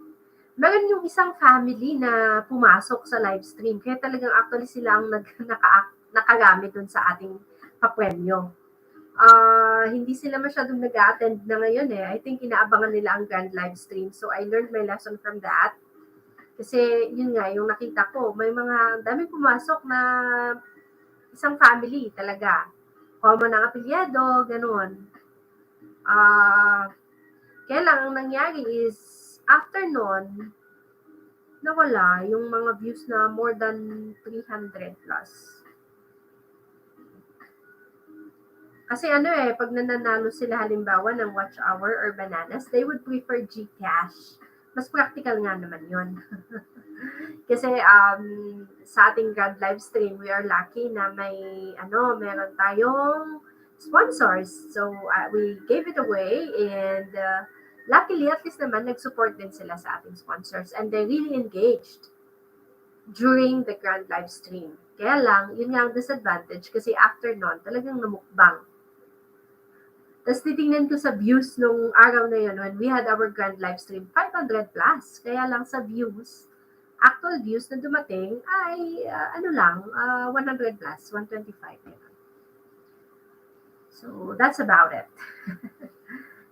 S1: meron yung isang family na pumasok sa live stream. Kaya talagang actually sila ang nakagamit dun sa ating papremyo. Hindi sila masyadong nag-a-attend na ngayon eh. I think inaabangan nila ang grand live stream. So I learned my lesson from that. Kasi yun nga, yung nakita ko, may mga daming pumasok na isang family talaga. Common ang apelyado, ganun. Kaya lang, ang nangyari is, after nun, nawala yung mga views na more than 300 plus. Kasi ano eh, pag nananalo sila halimbawa ng watch hour or bananas, they would prefer GCASH. Mas practical nga naman yun. Kasi sa ating grand live stream, we are lucky na meron tayong sponsors. So we gave it away and luckily at least naman nag-support din sila sa ating sponsors and they really engaged during the grand live stream. Kaya lang, yun nga ang disadvantage kasi after nun, talagang namukbang. Tapos titingnan ko sa views nung araw na yun when we had our grand live stream, 500 plus. Kaya lang sa views, actual views na dumating ay 100 plus, 125. So that's about it.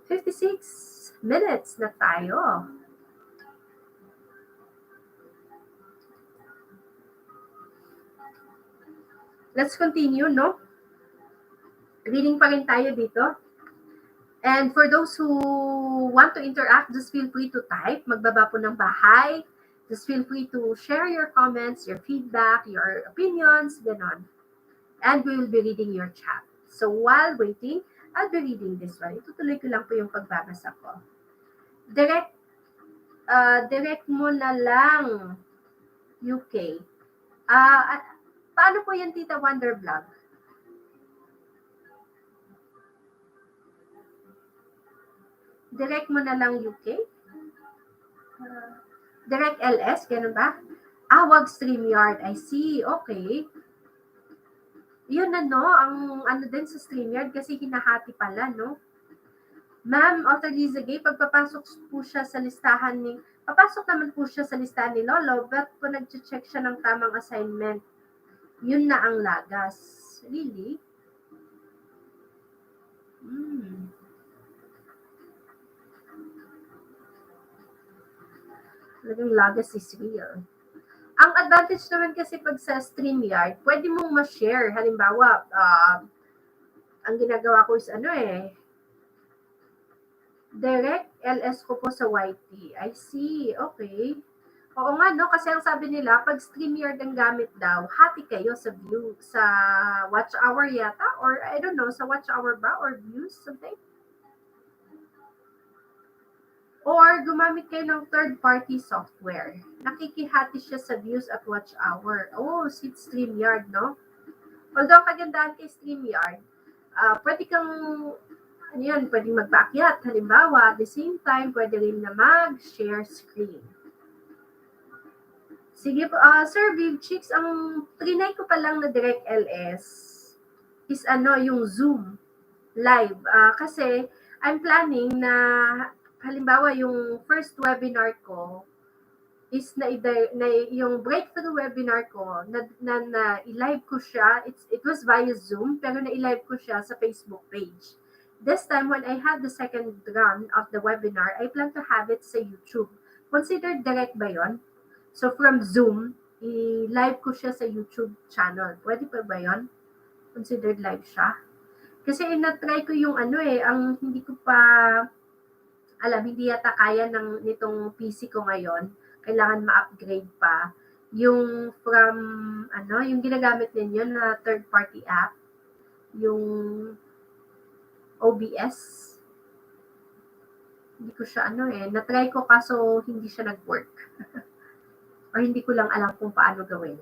S1: 56 minutes na tayo. Let's continue, no? Reading pa rin tayo dito. And for those who want to interact, just feel free to type. Magbaba po ng bahay. Just feel free to share your comments, your feedback, your opinions, ganon. And we will be reading your chat. So while waiting, I'll be reading this one. Itutuloy ko lang po yung pagbabasa ko. Direct mo na lang, UK. Paano po yan, Tita Wonder Vlog? Direct mo na lang UK? Direct LS, ganun ba? Wag StreamYard. I see. Okay. Yun ang din sa StreamYard kasi hinahati pala, no? Ma'am, Author Liza Gay, pagpapasok po siya sa listahan papasok naman po siya sa listahan ni Lolo, but po nag-check siya ng tamang assignment. Yun na ang lagas. Really? Talagang lagas is real. Ang advantage naman kasi pag sa StreamYard, pwede mong ma-share. Halimbawa, ang ginagawa ko is direct LS ko po sa YT. I see. Okay. Oo nga, no? Kasi ang sabi nila, pag StreamYard ang gamit daw, hati kayo sa view, sa watch hour yata, or I don't know, sa watch hour ba, or views, something? Or gumamit kayo ng third-party software. Nakikihati siya sa views at watch hour. Oh, si StreamYard, no? Although ang kagandahan kay StreamYard, pwede kang, pwedeng magpaakyat. Halimbawa, at the same time, pwede rin na mag-share screen. Sige po, Sir Viv Chicks, ang trinay ko pa lang na direct LS is yung Zoom live. Kasi I'm planning na halimbawa yung first webinar ko is yung breakthrough webinar ko na i-live ko siya. It was via Zoom pero na i-live ko siya sa Facebook page. This time when I had the second run of the webinar, I plan to have it sa YouTube. Considered direct ba yon? So from Zoom, i-live ko siya sa YouTube channel. Pwede pa ba yon? Considered live siya? Kasi na-try ko yung ang hindi ko pa hindi yata kaya nitong PC ko ngayon. Kailangan ma-upgrade pa. Yung from, yung ginagamit ninyo na third-party app, yung OBS. Hindi ko siya na-try ko kaso hindi siya nag-work. Or hindi ko lang alam kung paano gawin.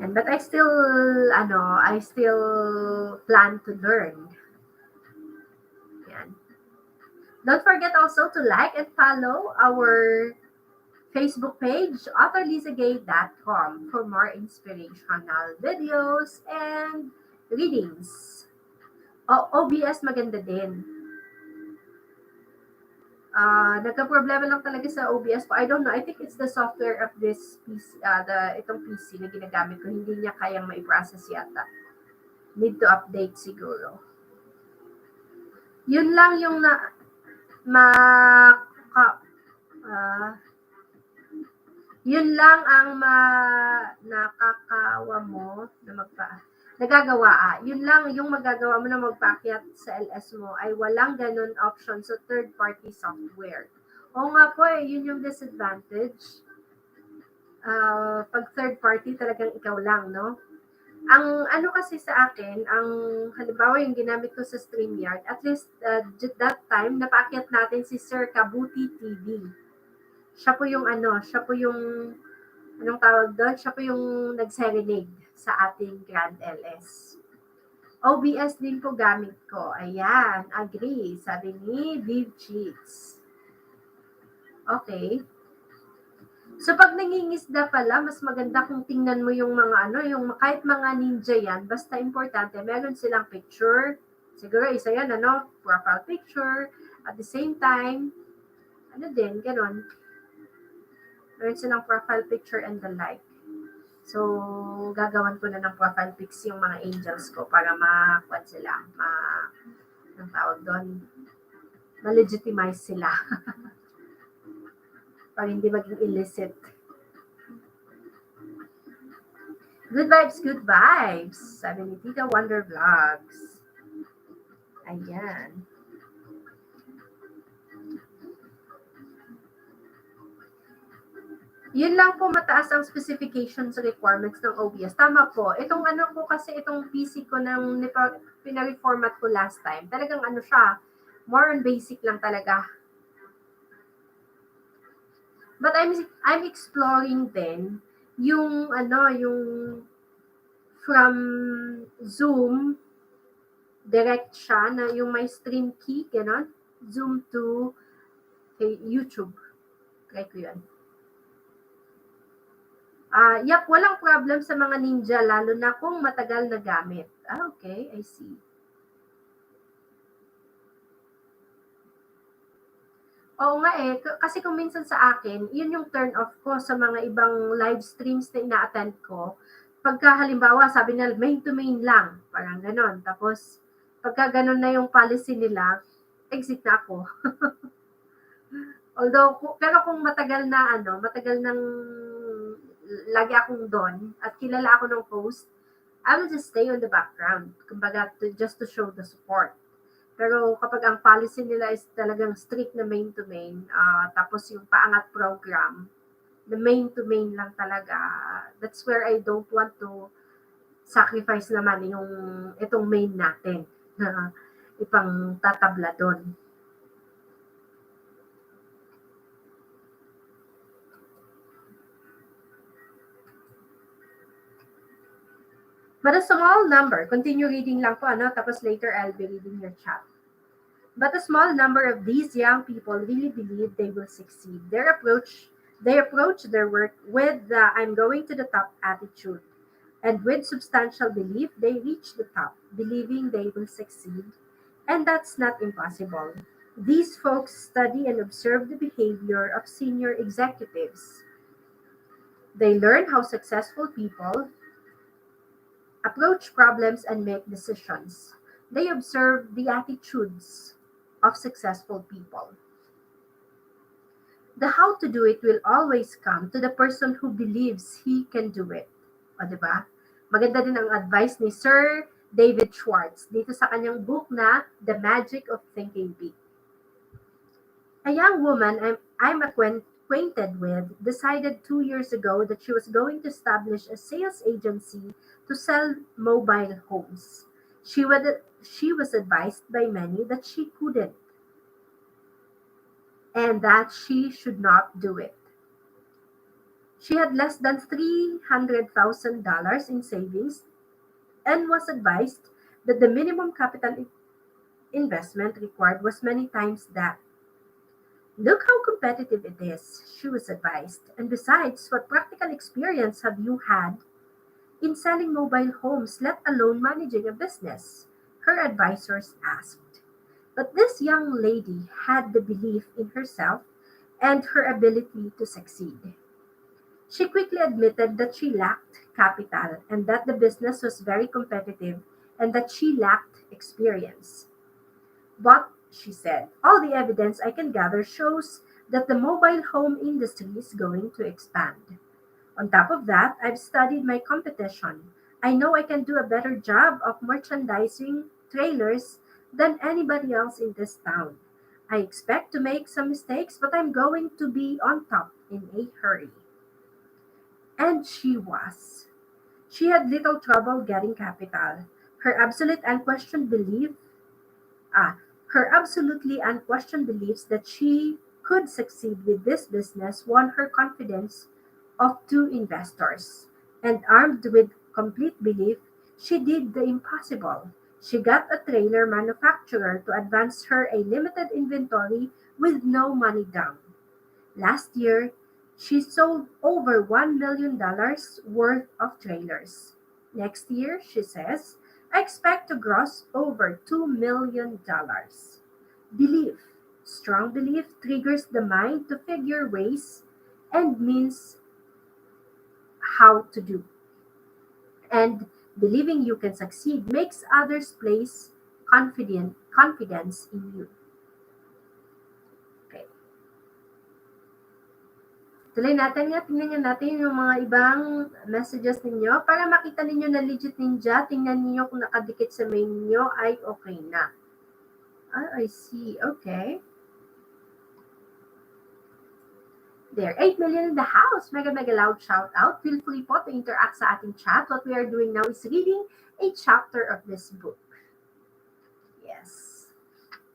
S1: But I still plan to learn. Yan. Don't forget also to like and follow our Facebook page, authorlizagay.com for more inspirational videos and readings. OBS maganda din. Nagka-problema lang talaga sa OBS ko. I don't know. I think it's the software of this PC, itong PC na ginagamit ko. Hindi niya kayang mai-process yata. Need to update siguro. Yun lang yung yun lang ang nakakawa mo na nagagawa. Yun lang yung magagawa mo na magpaakyat sa LS mo ay walang ganun option sa third-party software. Oo nga po yun yung disadvantage. Pag third-party talagang ikaw lang, no? Ang ano kasi sa akin, ang halimbawa yung ginamit ko sa StreamYard, at least that time, napaakyat natin si Sir Kabuti TV. Siya po yung anong tawag doon? Siya po yung nag-serenade sa ating Grand LS. OBS din po gamit ko. Ayan, agree. Sabi ni Viv Cheats. Okay. So pag nangingisda pala, mas maganda kung tingnan mo yung mga yung kahit mga ninja yan, basta importante, meron silang picture. Siguro isa yan, profile picture. At the same time, ganon. Meron silang profile picture and the like. So, gagawan ko na ng profile pics yung mga angels ko para ma-quad sila. Ang tawag doon, ma-legitimize sila. Para hindi maging illicit. Good vibes. Sabi ni Tita Wonder Vlogs. Ayan. Yun lang po mataas ang specifications requirements ng OBS. Tama po. Itong itong PC ko nang pina-reformat ko last time. Talagang siya, more on basic lang talaga. But I'm exploring din yung from Zoom direct siya na yung may stream key, ganon. Zoom to YouTube. Try ko yun. Walang problem sa mga ninja, lalo na kung matagal na gamit. Okay, I see. Oo nga kasi kung minsan sa akin, yun yung turn off ko sa mga ibang live streams na ina-attend ko. Pagka halimbawa, sabi nila main to main lang, parang ganon. Tapos, pagka ganon na yung policy nila, exit na ako. Pero kung matagal nang lagi akong doon at kilala ako ng host, I will just stay on the background. Kumbaga, just to show the support. Pero kapag ang policy nila is talagang strict na main to main, tapos yung paangat program, the main to main lang talaga, that's where I don't want to sacrifice naman yung itong main natin na ipang tatabla doon. But a small number, continue reading lang po, tapos later I'll be reading your chat. But a small number of these young people really believe they will succeed. They approach their work with the I'm going to the top attitude. And with substantial belief, they reach the top, believing they will succeed. And that's not impossible. These folks study and observe the behavior of senior executives. They learn how successful people approach problems and make decisions. They observe the attitudes of successful people. The how to do it will always come to the person who believes he can do it. O, diba? Maganda din ang advice ni Sir David Schwartz dito sa kanyang book na The Magic of Thinking Big. A young woman I'm acquainted with decided 2 years ago that she was going to establish a sales agency to sell mobile homes. She was advised by many that she couldn't and that she should not do it. She had less than $300,000 in savings and was advised that the minimum capital investment required was many times that. Look how competitive it is, she was advised. And besides, what practical experience have you had in selling mobile homes, let alone managing a business? Her advisors asked. But this young lady had the belief in herself and her ability to succeed. She quickly admitted that she lacked capital and that the business was very competitive and that she lacked experience. But, she said, all the evidence I can gather shows that the mobile home industry is going to expand. On top of that, I've studied my competition. I know I can do a better job of merchandising trailers than anybody else in this town. I expect to make some mistakes, but I'm going to be on top in a hurry. And she was. She had little trouble getting capital. Her absolute unquestioned belief Ah, her absolutely unquestioned beliefs that she could succeed with this business won her confidence of two investors. And armed with complete belief, she did the impossible. She got a trailer manufacturer to advance her a limited inventory with no money down. Last year, she sold over $1 million worth of trailers. Next year, she says, I expect to gross over $2 million. Belief, strong belief triggers the mind to figure ways and means how to do. And believing you can succeed makes others place confidence in you. Okay. Tuloy natin nga, tingnan nga natin yung mga ibang messages ninyo para makita ninyo na legit ninja. Tingnan niyo kung nakadikit sa main niyo ay okay na. I see. Okay. There, 8 million in the house. Mega mega loud shout out. Feel free po to interact sa ating chat. What we are doing now is reading a chapter of this book. Yes.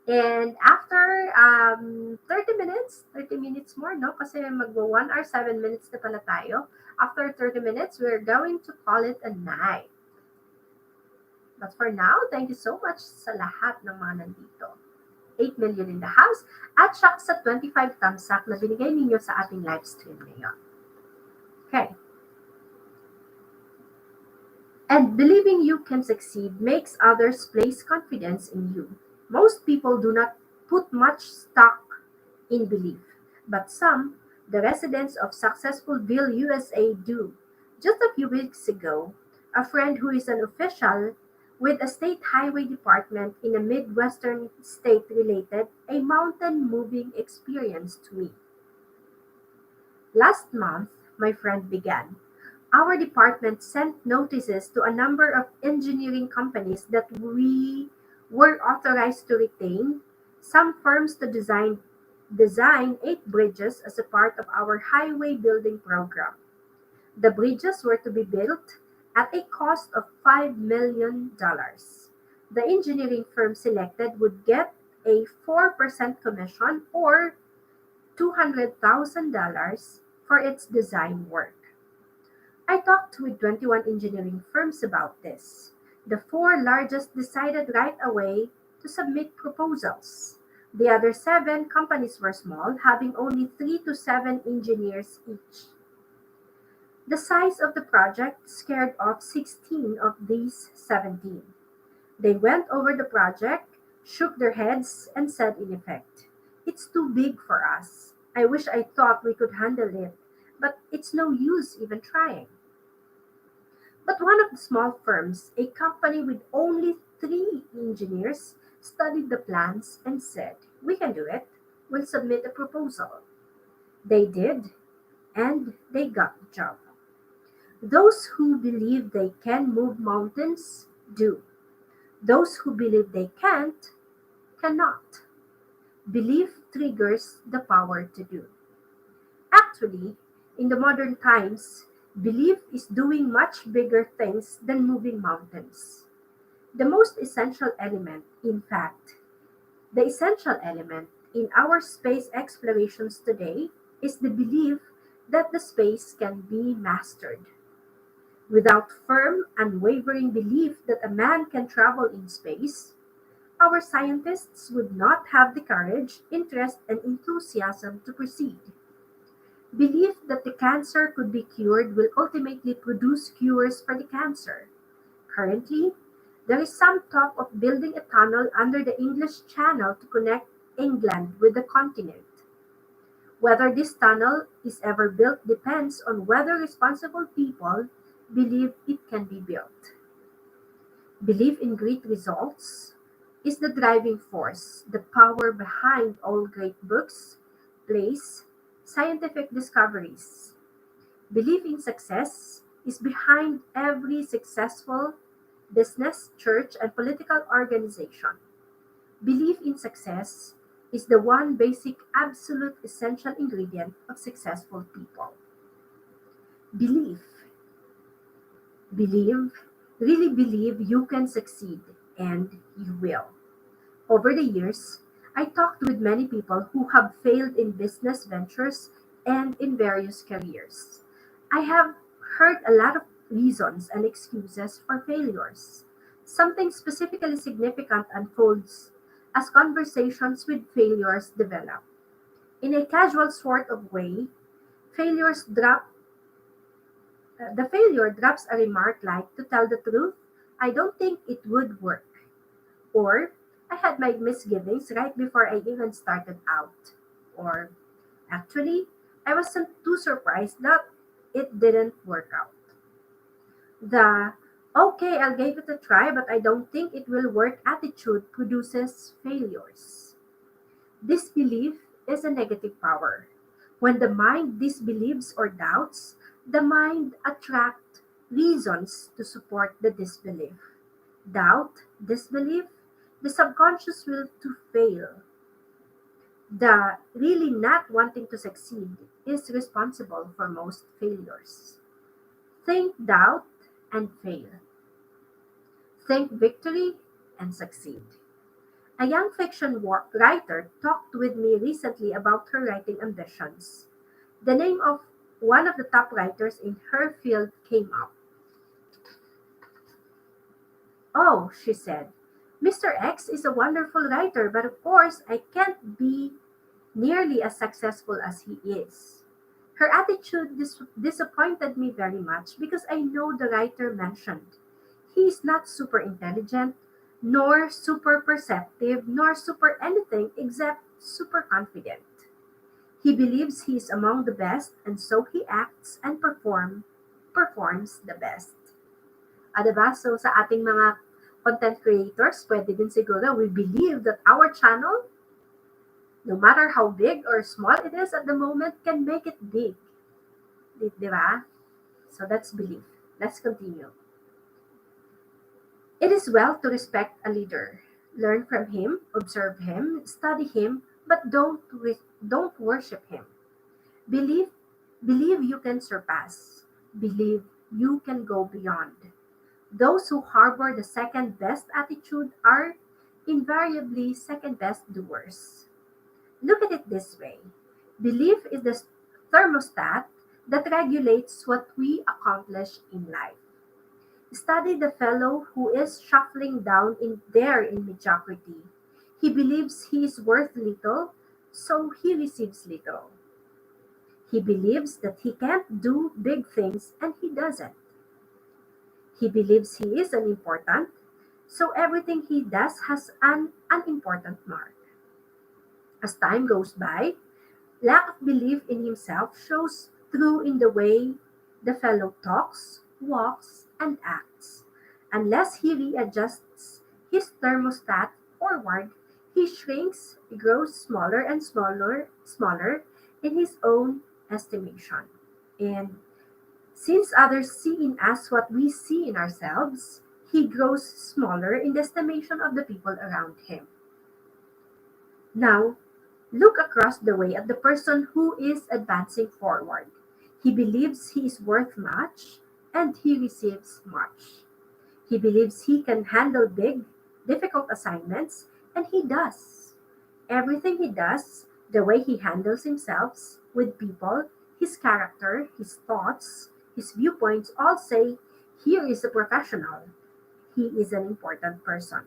S1: And after 30 minutes more, no? Kasi magbo 1 hour, 7 minutes na pala tayo. After 30 minutes, we're going to call it a night. But for now, thank you so much sa lahat ng mga nandito. 8 million in the house at shock sa 25 thumbs up na binigay ninyo sa ating live stream ngayon. Okay. And believing you can succeed makes others place confidence in you. Most people do not put much stock in belief, but some, the residents of Successfulville, USA, do. Just a few weeks ago, a friend who is an official with a state highway department in a Midwestern state related a mountain moving experience to me. Last month, my friend began. Our department sent notices to a number of engineering companies that we were authorized to retain, some firms to design 8 bridges as a part of our highway building program. The bridges were to be built at a cost of $5 million. The engineering firm selected would get a 4% commission or $200,000 for its design work. I talked with 21 engineering firms about this. The four largest decided right away to submit proposals. The other 7 companies were small, having only 3 to 7 engineers each. The size of the project scared off 16 of these 17. They went over the project, shook their heads, and said in effect, it's too big for us. I wish I thought we could handle it, but it's no use even trying. But one of the small firms, a company with only 3 engineers, studied the plans and said, we can do it. We'll submit a proposal. They did, and they got the job. Those who believe they can move mountains do. Those who believe they can't cannot. Belief triggers the power to do. Actually, in the modern times, belief is doing much bigger things than moving mountains. The most essential element, in fact, the essential element in our space explorations today is the belief that the space can be mastered. Without firm, unwavering belief that a man can travel in space, our scientists would not have the courage, interest, and enthusiasm to proceed. Belief that the cancer could be cured will ultimately produce cures for the cancer. Currently, There is some talk of building a tunnel under the English Channel to connect England with the continent. Whether this tunnel is ever built depends on whether responsible people believe it can be built. Belief in great results is the driving force, the power behind all great books, plays, scientific discoveries. Belief in success is behind every successful business, church, and political organization. Belief in success is the one basic, absolute, essential ingredient of successful people. Belief. Believe, really believe you can succeed, and you will. Over the years, I talked with many people who have failed in business ventures and in various careers. I have heard a lot of reasons and excuses for failures. Something specifically significant unfolds as conversations with failures develop. In a casual sort of way, failures drop the failure drops a remark like, to tell the truth, I don't think it would work. Or, I had my misgivings right before I even started out. Or, actually, I wasn't too surprised that it didn't work out. The, okay, I'll give it a try, but I don't think it will work attitude produces failures. Disbelief is a negative power. When the mind disbelieves or doubts, the mind attracts reasons to support the disbelief. Doubt, disbelief, the subconscious will to fail. The really not wanting to succeed is responsible for most failures. Think doubt and fail. Think victory and succeed. A young fiction writer talked with me recently about her writing ambitions. The name of one of the top writers in her field came up. Oh, she said, Mr. X is a wonderful writer, but of course I can't be nearly as successful as he is. Her attitude disappointed me very much because I know the writer mentioned. He is not super intelligent, nor super perceptive, nor super anything except super confident. He believes he is among the best, and so he acts and performs the best. Diba? So sa ating mga content creators, pwede din siguro, we believe that our channel, no matter how big or small it is at the moment, can make it big. Diba? So that's belief. Let's continue. It is well to respect a leader. Learn from him, observe him, study him, but don't worship him. Believe believe you can surpass. Believe you can go beyond. Those who harbor the second best attitude are invariably second best doers. Look at it this way. Belief is the thermostat that regulates what we accomplish in life. Study the fellow who is shuffling down in mediocrity. He believes he is worth little, so he receives little. He believes that he can't do big things, and he doesn't. He believes he is unimportant, so everything he does has an unimportant mark. As time goes by, lack of belief in himself shows through in the way the fellow talks, walks, and acts. Unless he readjusts his thermostat forward, he shrinks, grows smaller and smaller in his own estimation. And since others see in us what we see in ourselves, he grows smaller in the estimation of the people around him. Now, look across the way at the person who is advancing forward. He believes he is worth much, and he receives much. He believes he can handle big, difficult assignments, and he does. Everything he does, the way he handles himself with people, his character, his thoughts, his viewpoints all say, here is a professional. He is an important person.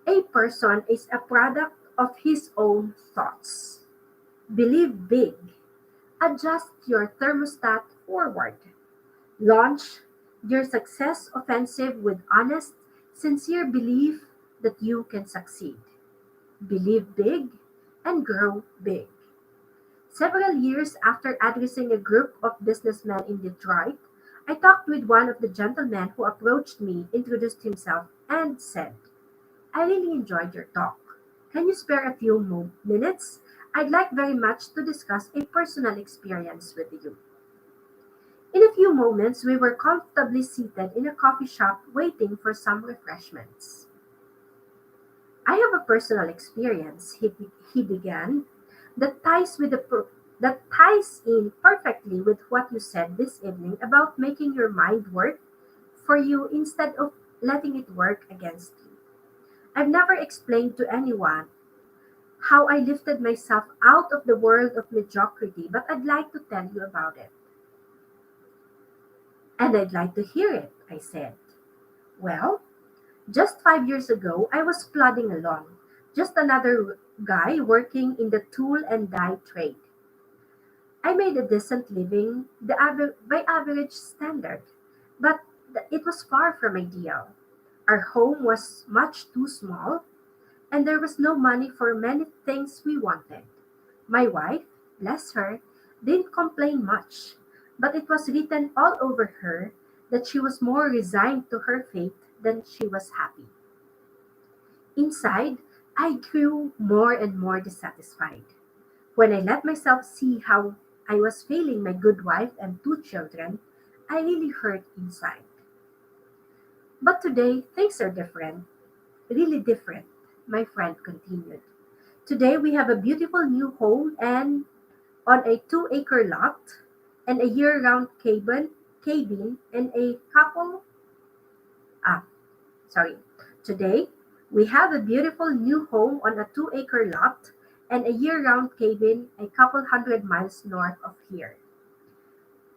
S1: A person is a product of his own thoughts. Believe big. Adjust your thermostat forward. Launch Your success offensive with honest, sincere belief that you can succeed. Believe big and grow big. Several years after addressing a group of businessmen in Detroit, I talked with one of the gentlemen who approached me, introduced himself, and said, I really enjoyed your talk. Can you spare a few minutes? I'd like very much to discuss a personal experience with you. In a few moments, we were comfortably seated in a coffee shop waiting for some refreshments. I have a personal experience, he began, that that ties in perfectly with what you said this evening about making your mind work for you instead of letting it work against you. I've never explained to anyone how I lifted myself out of the world of mediocrity, but I'd like to tell you about it. And I'd like to hear it, I said. Well, just 5 years ago, I was plodding along, just another guy working in the tool and die trade. I made a decent living by average standard, but it was far from ideal. Our home was much too small, and there was no money for many things we wanted. My wife, bless her, didn't complain much, but it was written all over her that she was more resigned to her fate than she was happy. Inside, I grew more and more dissatisfied. When I let myself see how I was failing my good wife and two children, I really hurt inside. But today, things are different, really different, my friend continued. Today, we have a beautiful new home and on a 2-acre lot and a year-round cabin and a couple, ah, sorry. Today, we have a beautiful new home on a 2-acre lot and a year-round cabin a couple hundred miles north of here.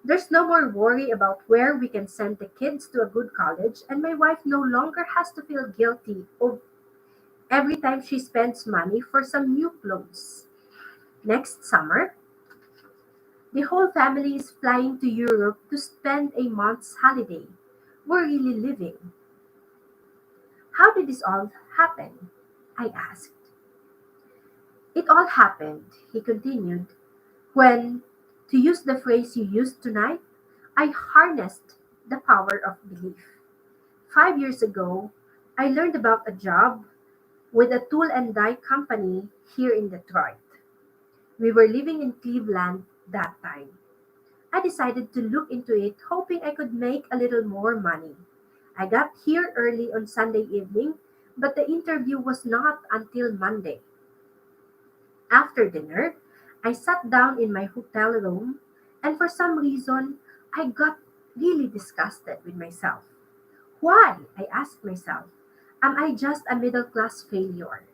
S1: There's no more worry about where we can send the kids to a good college, and my wife no longer has to feel guilty of every time she spends money for some new clothes. Next summer, the whole family is flying to Europe to spend a month's holiday. We're really living. How did this all happen? I asked. It all happened, he continued, when, to use the phrase you used tonight, I harnessed the power of belief. 5 years ago, I learned about a job with a tool and die company here in Detroit. We were living in Cleveland that time. I decided to look into it, hoping I could make a little more money. I got here early on Sunday evening, but the interview was not until Monday. After dinner, I sat down in my hotel room, and for some reason, I got really disgusted with myself. Why? I asked myself. Am I just a middle class failure?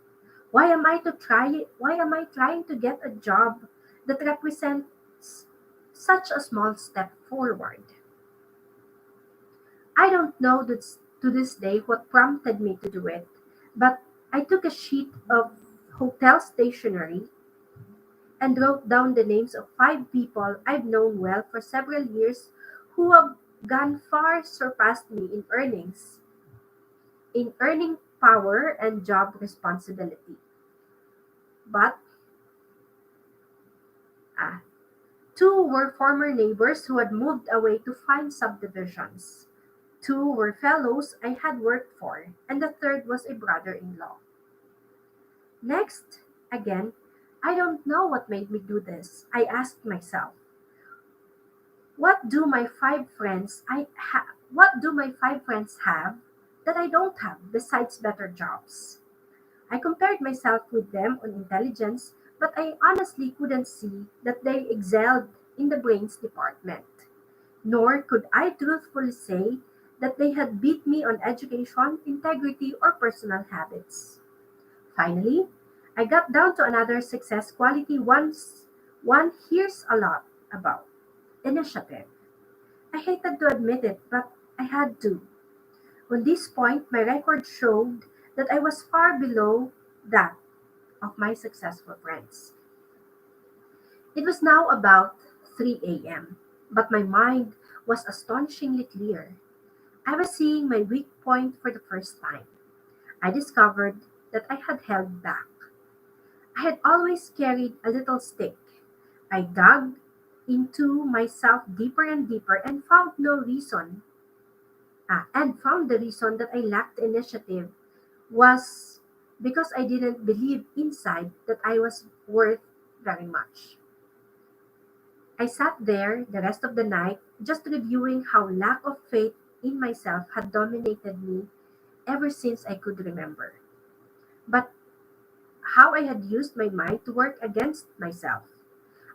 S1: Why am I trying to get a job that represents such a small step forward? I don't know to this day what prompted me to do it, but I took a sheet of hotel stationery and wrote down the names of 5 people I've known well for several years who have gone far surpassed me in earning power and job responsibility. But ah, two were former neighbors who had moved away to find subdivisions. Two were fellows I had worked for, and the third was a brother-in-law. Next, again, I don't know what made me do this. I asked myself, what do my 5 friends have that I don't have besides better jobs? I compared myself with them on intelligence, but I honestly couldn't see that they excelled in the brains department. Nor could I truthfully say that they had beat me on education, integrity, or personal habits. Finally, I got down to another success quality one hears a lot about: initiative. I hated to admit it, but I had to. On this point, my record showed that I was far below that of my successful friends. It was now about 3 a.m., but my mind was astonishingly clear. I was seeing my weak point for the first time. I discovered that I had held back. I had always carried a little stick. I dug into myself deeper and deeper and found the reason that I lacked initiative was because I didn't believe inside that I was worth very much. I sat there the rest of the night just reviewing how lack of faith in myself had dominated me ever since I could remember. But how I had used my mind to work against myself.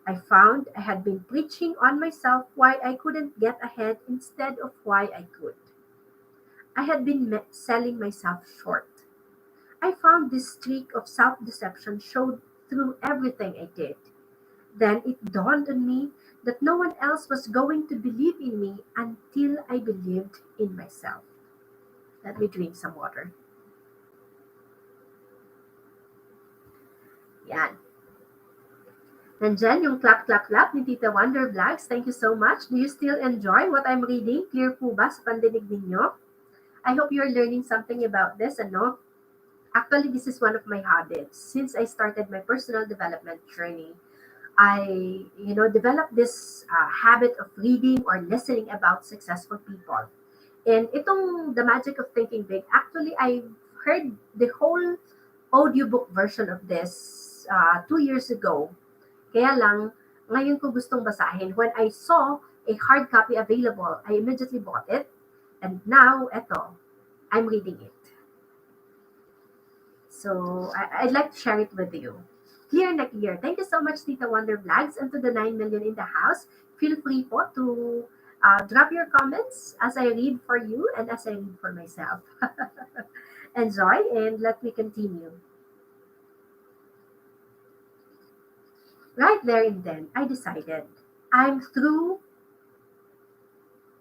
S1: I found I had been preaching on myself why I couldn't get ahead instead of why I could. I had been selling myself short. I found this streak of self deception showed through everything I did. Then it dawned on me that no one else was going to believe in me until I believed in myself. Let me drink some water. Yan. Nandyan yung clap, clap, clap ni Tita Wonder Vlogs. Thank you so much. Do you still enjoy what I'm reading? Clear po ba sa pandinig ninyo? I hope you're learning something about this, ano? Actually, this is one of my habits. Since I started my personal development journey, I developed this habit of reading or listening about successful people. And itong The Magic of Thinking Big, actually, I heard the whole audiobook version of this 2 years ago. Kaya lang, ngayon ko gustong basahin. When I saw a hard copy available, I immediately bought it. And now, eto, I'm reading it. So, I'd like to share it with you. Clear na clear. Thank you so much, Tita Wonder Vlogs, and to the 9 million in the house. Feel free po to drop your comments as I read for you and as I read for myself. Enjoy, and let me continue. Right there and then, I decided, I'm through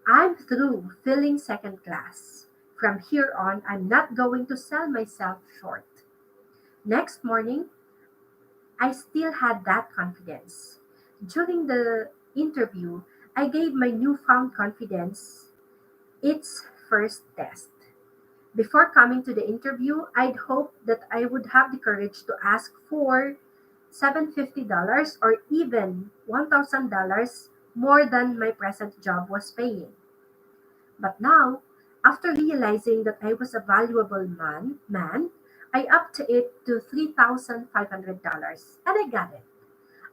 S1: I'm through feeling second class. From here on, I'm not going to sell myself short. Next morning, I still had that confidence. During the interview, I gave my newfound confidence its first test. Before coming to the interview, I'd hoped that I would have the courage to ask for $750 or even $1,000 more than my present job was paying. But now, after realizing that I was a valuable man, I upped it to $3,500 and I got it.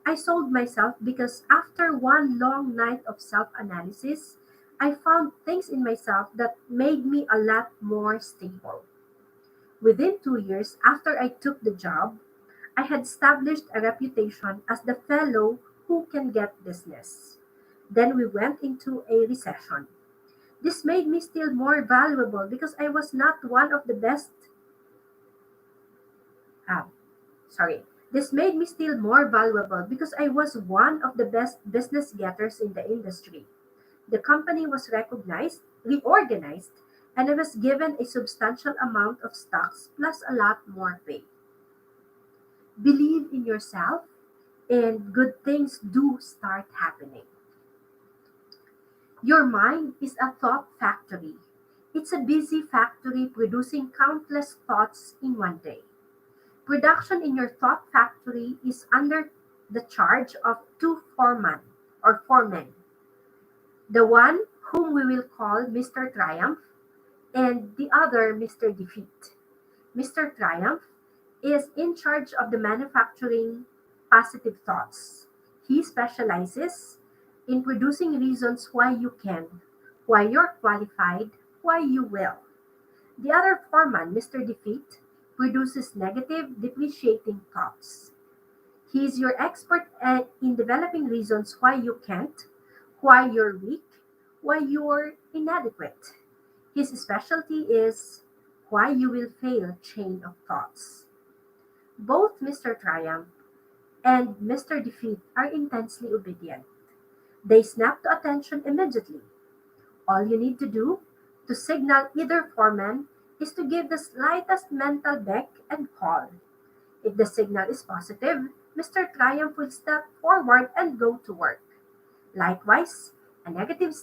S1: I sold myself because after one long night of self analysis, I found things in myself that made me a lot more stable. Within 2 years after I took the job, I had established a reputation as the fellow who can get business. Then we went into a recession. This made me still more valuable because I was not one of the best. Ah, sorry. This made me still more valuable because I was one of the best business getters in the industry. The company was recognized, reorganized, and I was given a substantial amount of stocks plus a lot more pay. Believe in yourself, and good things do start happening. Your mind is a thought factory. It's a busy factory producing countless thoughts in one day. Production in your thought factory is under the charge of two foremen, the one whom we will call Mr. Triumph and the other Mr. Defeat. Mr. Triumph is in charge of the manufacturing positive thoughts. He specializes in producing reasons why you can, why you're qualified, why you will. The other foreman, Mr. Defeat, produces negative, depreciating thoughts. He is your expert in developing reasons why you can't, why you're weak, why you're inadequate. His specialty is why you will fail chain of thoughts. Both Mr. Triumph and Mr. Defeat are intensely obedient. They snap to attention immediately. All you need to do to signal either foreman is to give the slightest mental beck and call. If the signal is positive, Mr. Triumph will step forward and go to work. Likewise, A negative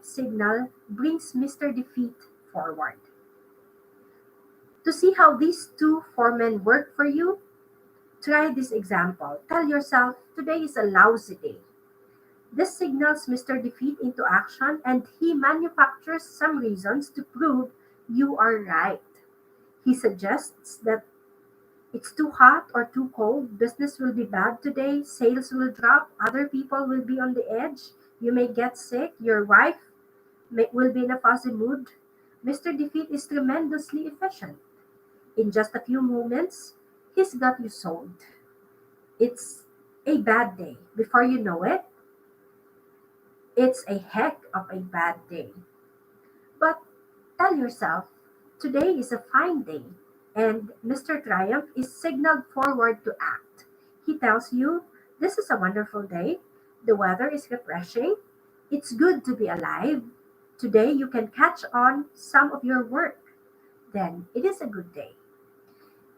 S1: signal brings Mr. Defeat forward. To see how these two foremen work for you, try this example. Tell yourself, today is a lousy day. This signals Mr. Defeat into action and he manufactures some reasons to prove you are right. He suggests that it's too hot or too cold, business will be bad today, sales will drop, other people will be on the edge, you may get sick, your wife will be in a fuzzy mood. Mr. Defeat is tremendously efficient. In just a few moments, he's got you sold. It's a bad day. Before you know it, it's a heck of a bad day. But tell yourself, today is a fine day, and Mr. Triumph is signaled forward to act. He tells you, this is a wonderful day, the weather is refreshing, it's good to be alive, today you can catch on some of your work, then it is a good day.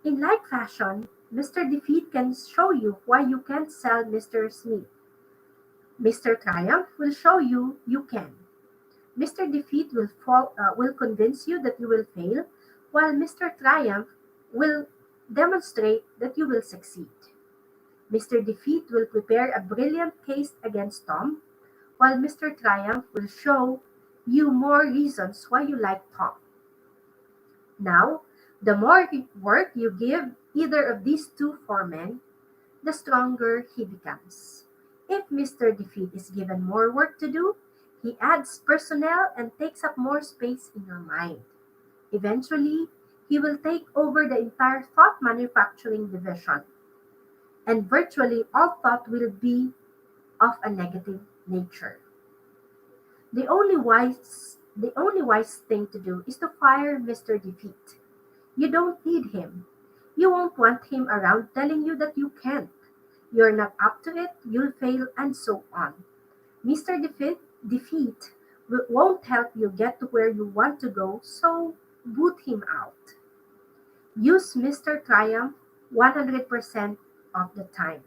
S1: In like fashion, Mr. Defeat can show you why you can't sell Mr. Smith. Mr. Triumph will show you you can. Mr. Defeat will convince you that you will fail, while Mr. Triumph will demonstrate that you will succeed. Mr. Defeat will prepare a brilliant case against Tom, while Mr. Triumph will show you more reasons why you like Tom. Now, the more work you give either of these two foremen, the stronger he becomes. If Mr. Defeat is given more work to do, he adds personnel and takes up more space in your mind. Eventually, he will take over the entire thought manufacturing division, and virtually all thought will be of a negative nature. The only wise thing to do is to fire Mr. Defeat. You don't need him. You won't want him around telling you that you can't. You're not up to it, you'll fail, and so on. Mr. Defeat won't help you get to where you want to go, so boot him out. Use Mr. Triumph 100% of the time.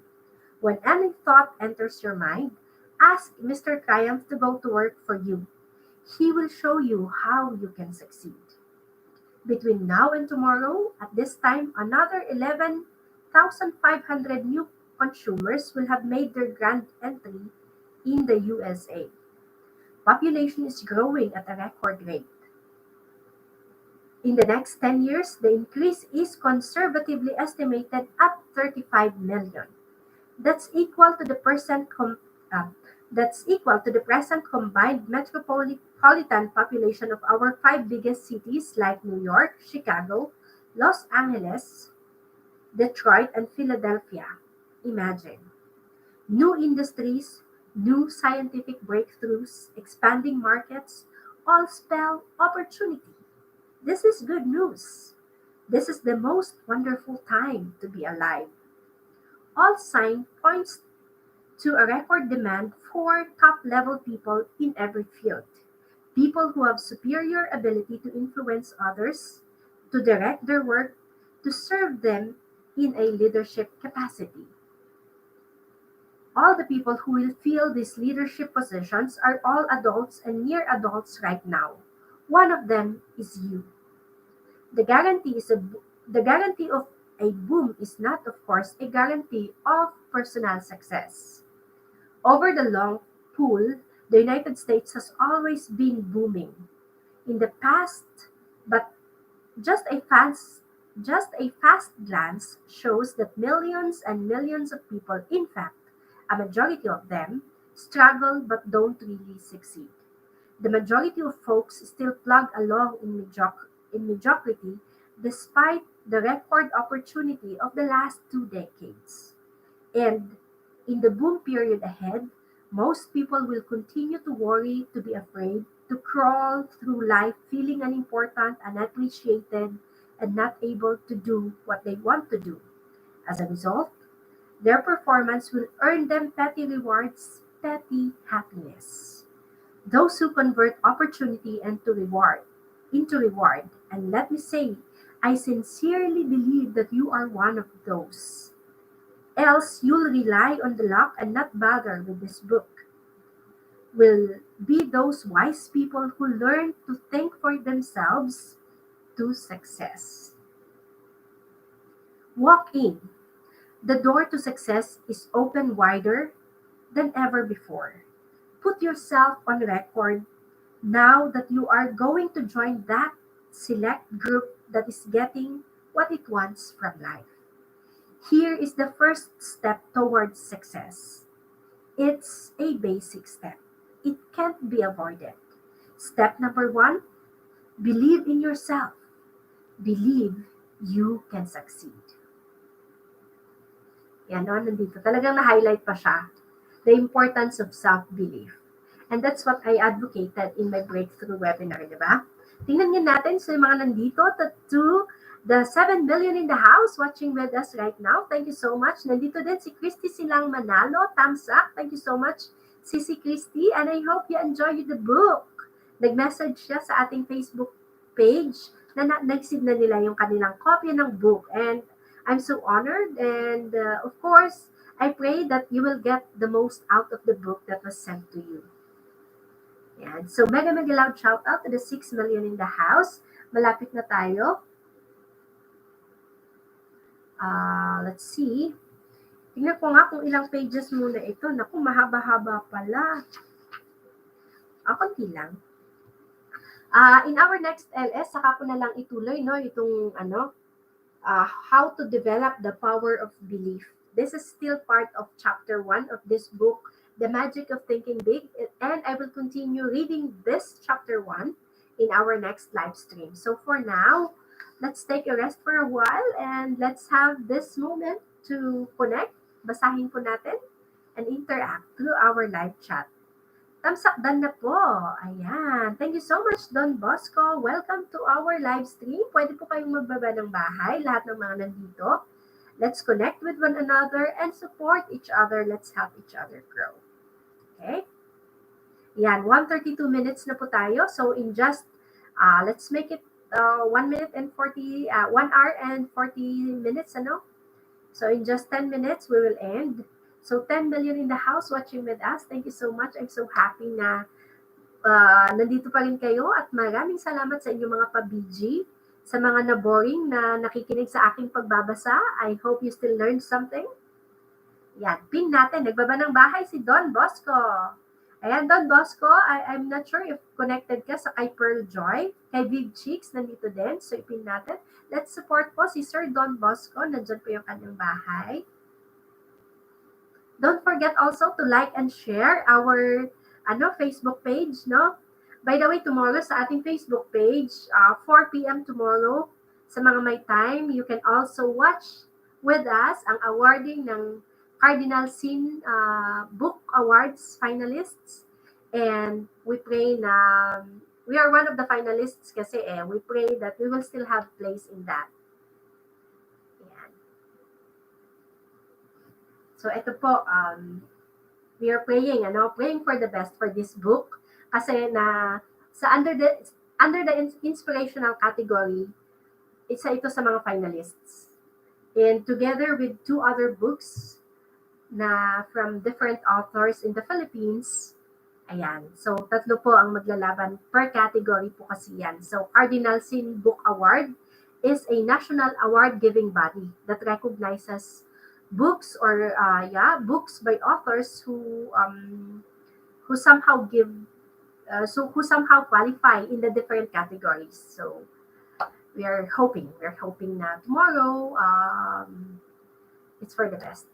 S1: When any thought enters your mind, ask Mr. Triumph to go to work for you. He will show you how you can succeed. Between now and tomorrow, at this time, another 11,500 new consumers will have made their grand entry in the USA. Population is growing at a record rate. In the next 10 years, the increase is conservatively estimated at 35 million. That's equal to the uh, present combined metropolitan population of our five biggest cities like New York, Chicago, Los Angeles, Detroit, and Philadelphia. Imagine. New industries, new scientific breakthroughs, expanding markets, all spell opportunity. This is good news. This is the most wonderful time to be alive. All sign points to a record demand for top-level people in every field. People who have superior ability to influence others, to direct their work, to serve them in a leadership capacity. All the people who will fill these leadership positions are all adults and near adults right now. One of them is you. The guarantee is the guarantee of a boom is not, of course, a guarantee of personal success. Over the long pool, the United States has always been booming. In the past, but just a fast just a fast glance shows that millions and millions of people, in fact, a majority of them, struggle but don't really succeed. The majority of folks still plug along in mediocrity despite the record opportunity of the last 2 decades. And in the boom period ahead, most people will continue to worry, to be afraid, to crawl through life feeling unimportant, unappreciated, and not able to do what they want to do. As a result, their performance will earn them petty rewards, petty happiness. Those who convert opportunity into reward, and let me say, I sincerely believe that you are one of those. Else you'll rely on the luck and not bother with this book. will be those wise people who learn to think for themselves to success. Walk in. The door to success is open wider than ever before. Put yourself on record now that you are going to join that select group that is getting what it wants from life. Here is the first step towards success. It's a basic step. It can't be avoided. Step number one, believe in yourself. Believe you can succeed. Yan, no? Nandito. Talagang na-highlight pa siya. The importance of self-belief. And that's what I advocated in my breakthrough webinar, di ba? Tingnan nga natin sa mga nandito to the 7 million in the house watching with us right now. Thank you so much. Nandito din si Christy Silang Manalo. Thumbs up. Thank you so much, Sisi Christy. And I hope you enjoy the book. Nag-message siya sa ating Facebook page na nag-send na nila yung kanilang kopya ng book. And I'm so honored. And of course, I pray that you will get the most out of the book that was sent to you. Yan. So, mega loud shout out to the 6 million in the house. Malapit na tayo. Let's see. Tingnan ko nga kung ilang pages muna ito. Naku, mahaba-haba pala. Konti lang. In our next LS, saka ko na lang ituloy, no, itong, how to develop the power of belief. This is still part of chapter 1 of this book, The Magic of Thinking Big, and I will continue reading this chapter 1 in our next live stream. So for now, let's take a rest for a while and let's have this moment to connect. Basahin po natin and interact through our live chat. Thumbs up done na po. Ayan. Thank you so much, Don Bosco. Welcome to our live stream. Pwede po kayong magbaba ng bahay, lahat ng mga nandito. Let's connect with one another and support each other. Let's help each other grow. Okay? Yan, 1:32 minutes na po tayo. So in just, let's make it 1 minute and 40, 1 hour and 40 minutes, ano? So in just 10 minutes, we will end. So 10 million in the house watching with us. Thank you so much. I'm so happy na nandito pa rin kayo at maraming salamat sa inyong mga pa-BG. Sa mga na-boring na nakikinig sa aking pagbabasa, I hope you still learned something. Yan, pin natin. Nagbaba ng bahay si Don Bosco. Ayan, Don Bosco, I'm not sure if connected ka sa kay Pearl Joy. Kay Viv Cheeks, nandito din. So ipin natin. Let's support po si Sir Don Bosco. Nandyan po yung kanyang bahay. Don't forget also to like and share our Facebook page, no? By the way, tomorrow sa ating Facebook page, 4 p.m. tomorrow, sa mga may time, you can also watch with us ang awarding ng Cardinal Sin Book Awards finalists. And we pray na we are one of the finalists kasi we pray that we will still have place in that. So ito po, we are praying, praying for the best for this book kasi na sa under the inspirational category, isa ito sa mga finalists. And together with 2 other books na from different authors in the Philippines, ayan. So 3 po ang maglalaban per category po kasi yan. So Cardinal Sin Book Award is a national award-giving body that recognizes books or books by authors who somehow who somehow qualify in the different categories. So we're hoping na tomorrow it's for the best,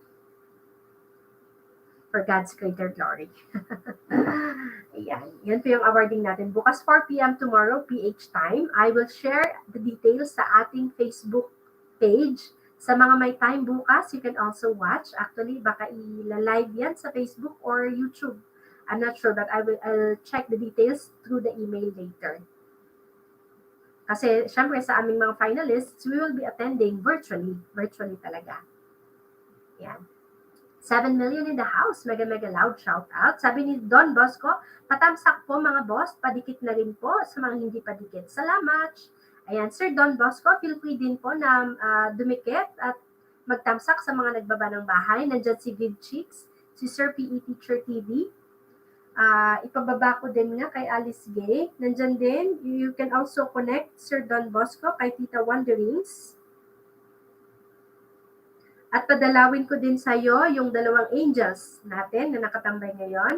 S1: for God's greater glory. Ayan, yan po yung awarding natin. Bukas 4 p.m. tomorrow, PH time. I will share the details sa ating Facebook page. Sa mga may time bukas, you can also watch. Actually, baka i-live yan sa Facebook or YouTube. I'm not sure, but I'll check the details through the email later. Kasi, syempre, sa aming mga finalists, we will be attending virtually. Virtually talaga. Yan. 7 million in the house. Mega loud shout out. Sabi ni Don Bosco, patamsak po mga boss, padikit na rin po sa mga hindi padikit. Salamat. Ayan, Sir Don Bosco, feel free din po na dumikit at magtamsak sa mga nagbaba ng bahay. Nandyan si Viv Cheeks, si Sir PE Teacher TV. Ipababa ko din nga kay Alice Gay. Nandyan din, you can also connect Sir Don Bosco kay Tita Wanderings. At padalawin ko din sa'yo yung dalawang angels natin na nakatambay ngayon.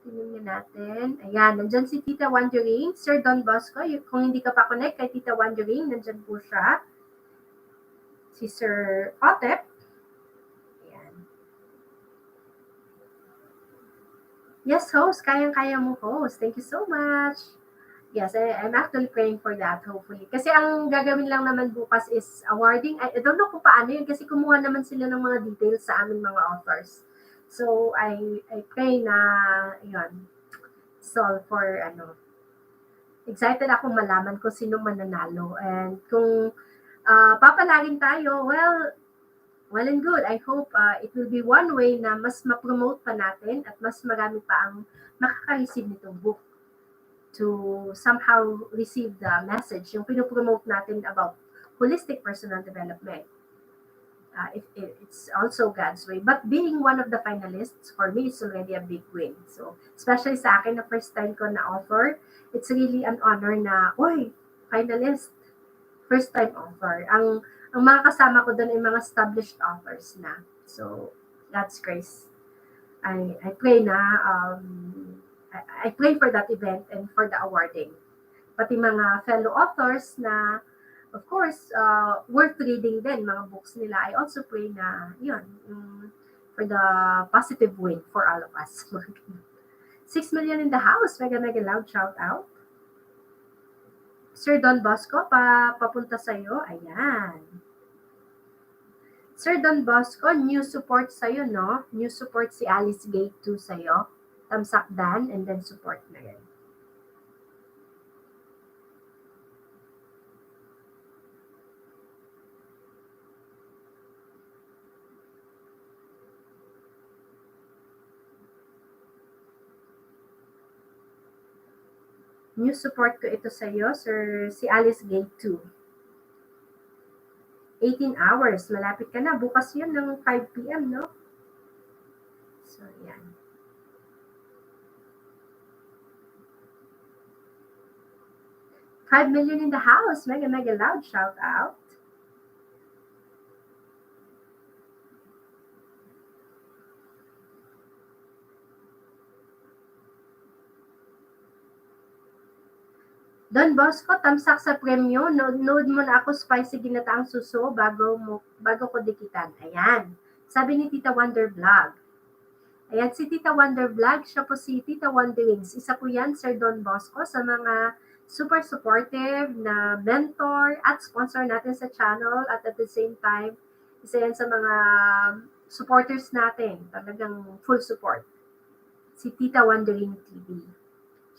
S1: Tingnan natin. Ayan, nandyan si Tita Wandering. Sir Don Bosco, kung hindi ka pa connect kay Tita Wandering, nandyan po siya. Si Sir Otep. Ayan. Yes, host. Kayang-kaya mo, host. Thank you so much. Yes, I'm actually praying for that, hopefully. Kasi ang gagawin lang naman bukas is awarding. I don't know kung paano yun kasi kumuha naman sila ng mga details sa aming mga authors. So, I pray na, yun, solve for, excited akong malaman kung sino mananalo. And kung papalagin tayo, well and good. I hope it will be one way na mas ma-promote pa natin at mas marami pa ang makaka-receive nitong book to somehow receive the message, yung pinopromote natin about holistic personal development. It's also God's way. But being one of the finalists, for me, is already a big win. So, especially sa akin, na first time ko na offer, it's really an honor na, finalist, first time offer. Ang mga kasama ko doon ay mga established authors na. So, God's grace. I pray na, I pray for that event and for the awarding. Pati mga fellow authors na, of course, worth reading din, mga books nila. I also pray na, yun, for the positive win for all of us. 6 million in the house. Mega loud shout out. Sir Don Bosco, papunta sa'yo. Ayan. Sir Don Bosco, new support sa'yo, no? New support si Alice Gate 2 sa'yo. Thumbs up dan, and then support na yan. New support ko ito sa iyo, Sir, si Alice Gate 2. 18 hours. Malapit ka na. Bukas yun ng 5 p.m., no? So, yan. $5 million in the house. Mega loud shout out. Don Bosco, tamsak sa premyo. Nood mo na ako spicy ginataang suso bago ko dikitan. Ayan. Sabi ni Tita Wonder Vlog. Ayan, si Tita Wonder Vlog, siya po si Tita Wonderings. Isa po yan, Sir Don Bosco, sa mga super supportive na mentor at sponsor natin sa channel. At the same time, isa yan sa mga supporters natin. Talagang full support. Si Tita Wondering TV.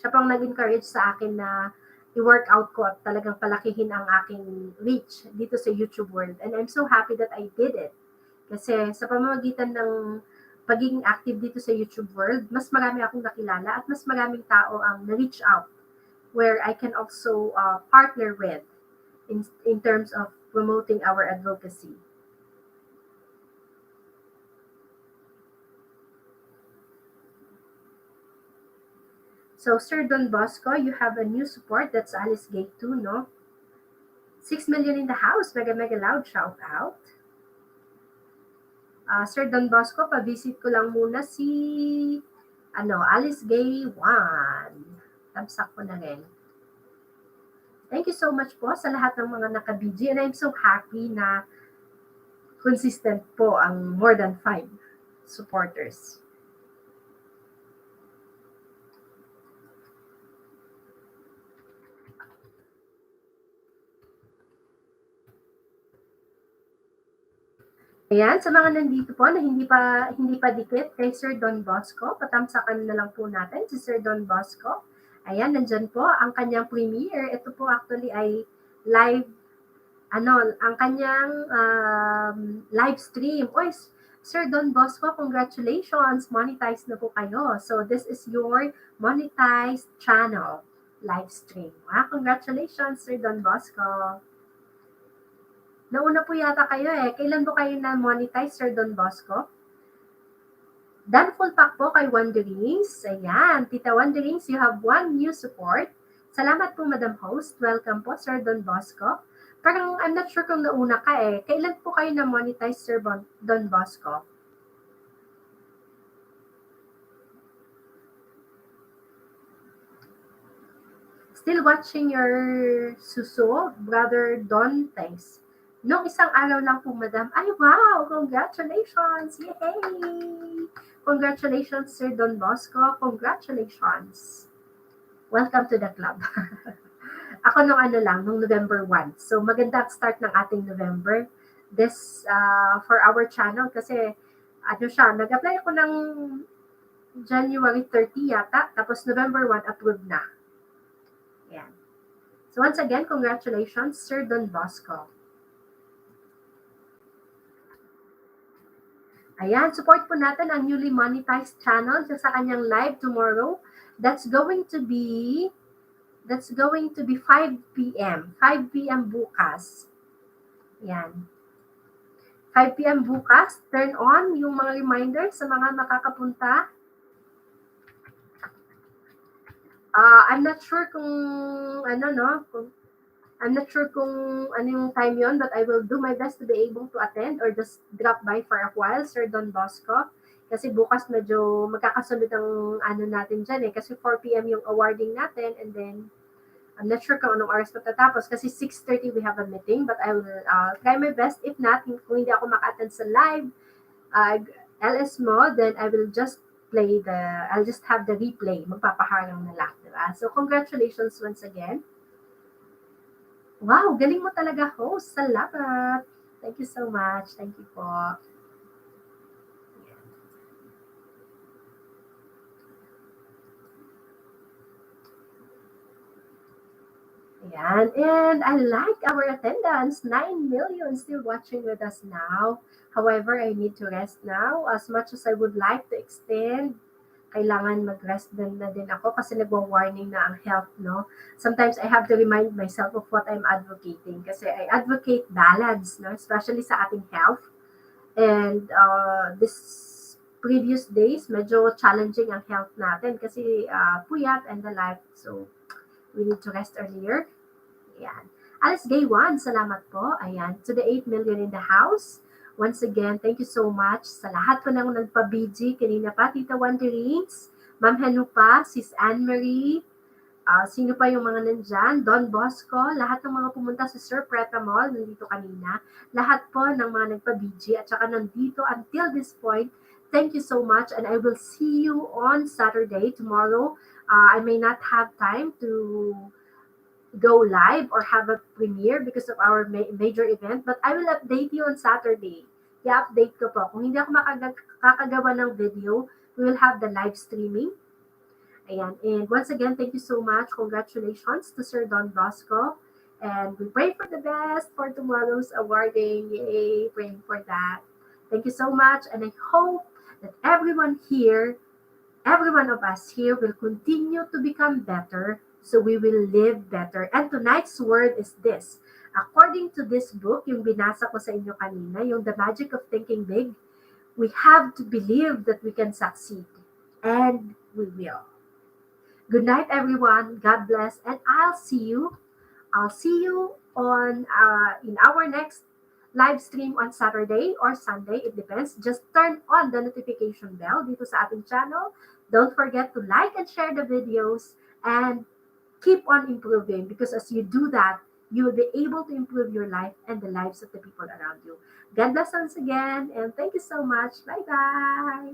S1: Siya pang nag-encourage sa akin na i-workout ko at talagang palakihin ang aking reach dito sa YouTube world. And I'm so happy that I did it. Kasi sa pamamagitan ng pagiging active dito sa YouTube world, mas marami akong nakilala at mas maraming tao ang na-reach out where I can also partner with in terms of promoting our advocacy. So, Sir Don Bosco, you have a new support. That's Alice Gate 2, no? 6 million in the house. Mega loud shout out. Sir Don Bosco, pa-visit ko lang muna si Alice Gay 1. Tamsak ko na rin. Thank you so much po sa lahat ng mga naka-BG and I'm so happy na consistent po ang more than 5 supporters. Ayan, sa mga nandito po na hindi pa dikit kay Sir Don Bosco, patamsakan na lang po natin si Sir Don Bosco. Ayan, nandyan po ang kanyang premiere. Ito po actually ay live, ang kanyang live stream. Oy, Sir Don Bosco, congratulations! Monetized na po kayo. So, this is your monetized channel live stream. Congratulations, Sir Don Bosco. Nauna po yata kayo eh. Kailan po kayo na monetize, Sir Don Bosco? Done full pack po kay Wanderings. Ayan, Tita Wanderings, you have one new support. Salamat po, Madam Host. Welcome po, Sir Don Bosco. Parang I'm not sure kung nauna ka eh. Kailan po kayo na monetize, Sir Don Bosco? Still watching your suso, Brother Don, thanks. Nung isang araw lang po, Madam. Ay, wow! Congratulations! Yay! Congratulations, Sir Don Bosco. Congratulations. Welcome to the club. Ako nung ano lang, nung November 1. So, magandang start ng ating November. This, for our channel, kasi, ano siya, nag-apply ako ng January 30 yata, tapos November 1, approved na. Yan. So, once again, congratulations, Sir Don Bosco. Ayan, support po natin ang newly monetized channel sa kanyang live tomorrow. That's going to be 5 p.m. 5 p.m. bukas. Yan. 5 p.m. bukas, turn on yung mga reminders sa mga makakapunta. I'm not sure kung I'm not sure kung ano yung time yon, but I will do my best to be able to attend or just drop by for a while, Sir Don Bosco. Kasi bukas medyo magkakasunod ang ano natin dyan eh. Kasi 4 p.m. yung awarding natin and then I'm not sure kung anong oras matatapos kasi 6:30 we have a meeting, but I will try my best. If not, kung hindi ako maka-attend sa live LS mo, then I will just I'll just have the replay. Magpapaharang na lang, diba? So, congratulations once again. Wow, galing mo talaga, host. Salamat. Thank you so much. Thank you po. Ayan. And I like our attendance. 9 million still watching with us now. However, I need to rest now. As much as I would like to extend, kailangan mag-rest na din ako kasi nagwa-warning na ang health, no? Sometimes I have to remind myself of what I'm advocating kasi I advocate balance, no? Especially sa ating health. And this previous days, medyo challenging ang health natin kasi puyat and the like. So, we need to rest earlier. Ayan. Alice Gay 1, salamat po. Ayan. To the 8 million in the house. Once again, thank you so much sa lahat po nang nagpa-BG. Kanina pa, Tita Wanderings, Ma'am Hanupa, Sis Anne-Marie, sino pa yung mga nandyan? Don Bosco, lahat ng mga pumunta sa Sir Preta Mall, nandito kanina. Lahat po ng mga nagpa-BG at saka nandito until this point. Thank you so much and I will see you on Saturday, tomorrow. I may not have time to go live or have a premiere because of our major event, but I will update you on Saturday. I-update ko po. Kung hindi ako makakagawa ng video, we will have the live streaming. Ayan. And once again, thank you so much. Congratulations to Sir Don Bosco. And we pray for the best for tomorrow's awarding. Yay, praying for that. Thank you so much. And I hope that everyone here, every one of us here will continue to become better so we will live better. And tonight's word is this. According to this book, yung binasa ko sa inyo kanina, yung The Magic of Thinking Big, we have to believe that we can succeed. And we will. Good night, everyone. God bless. And I'll see you on in our next live stream on Saturday or Sunday. It depends. Just turn on the notification bell dito sa ating channel. Don't forget to like and share the videos and keep on improving because as you do that, you will be able to improve your life and the lives of the people around you. God bless once again and thank you so much. Bye-bye.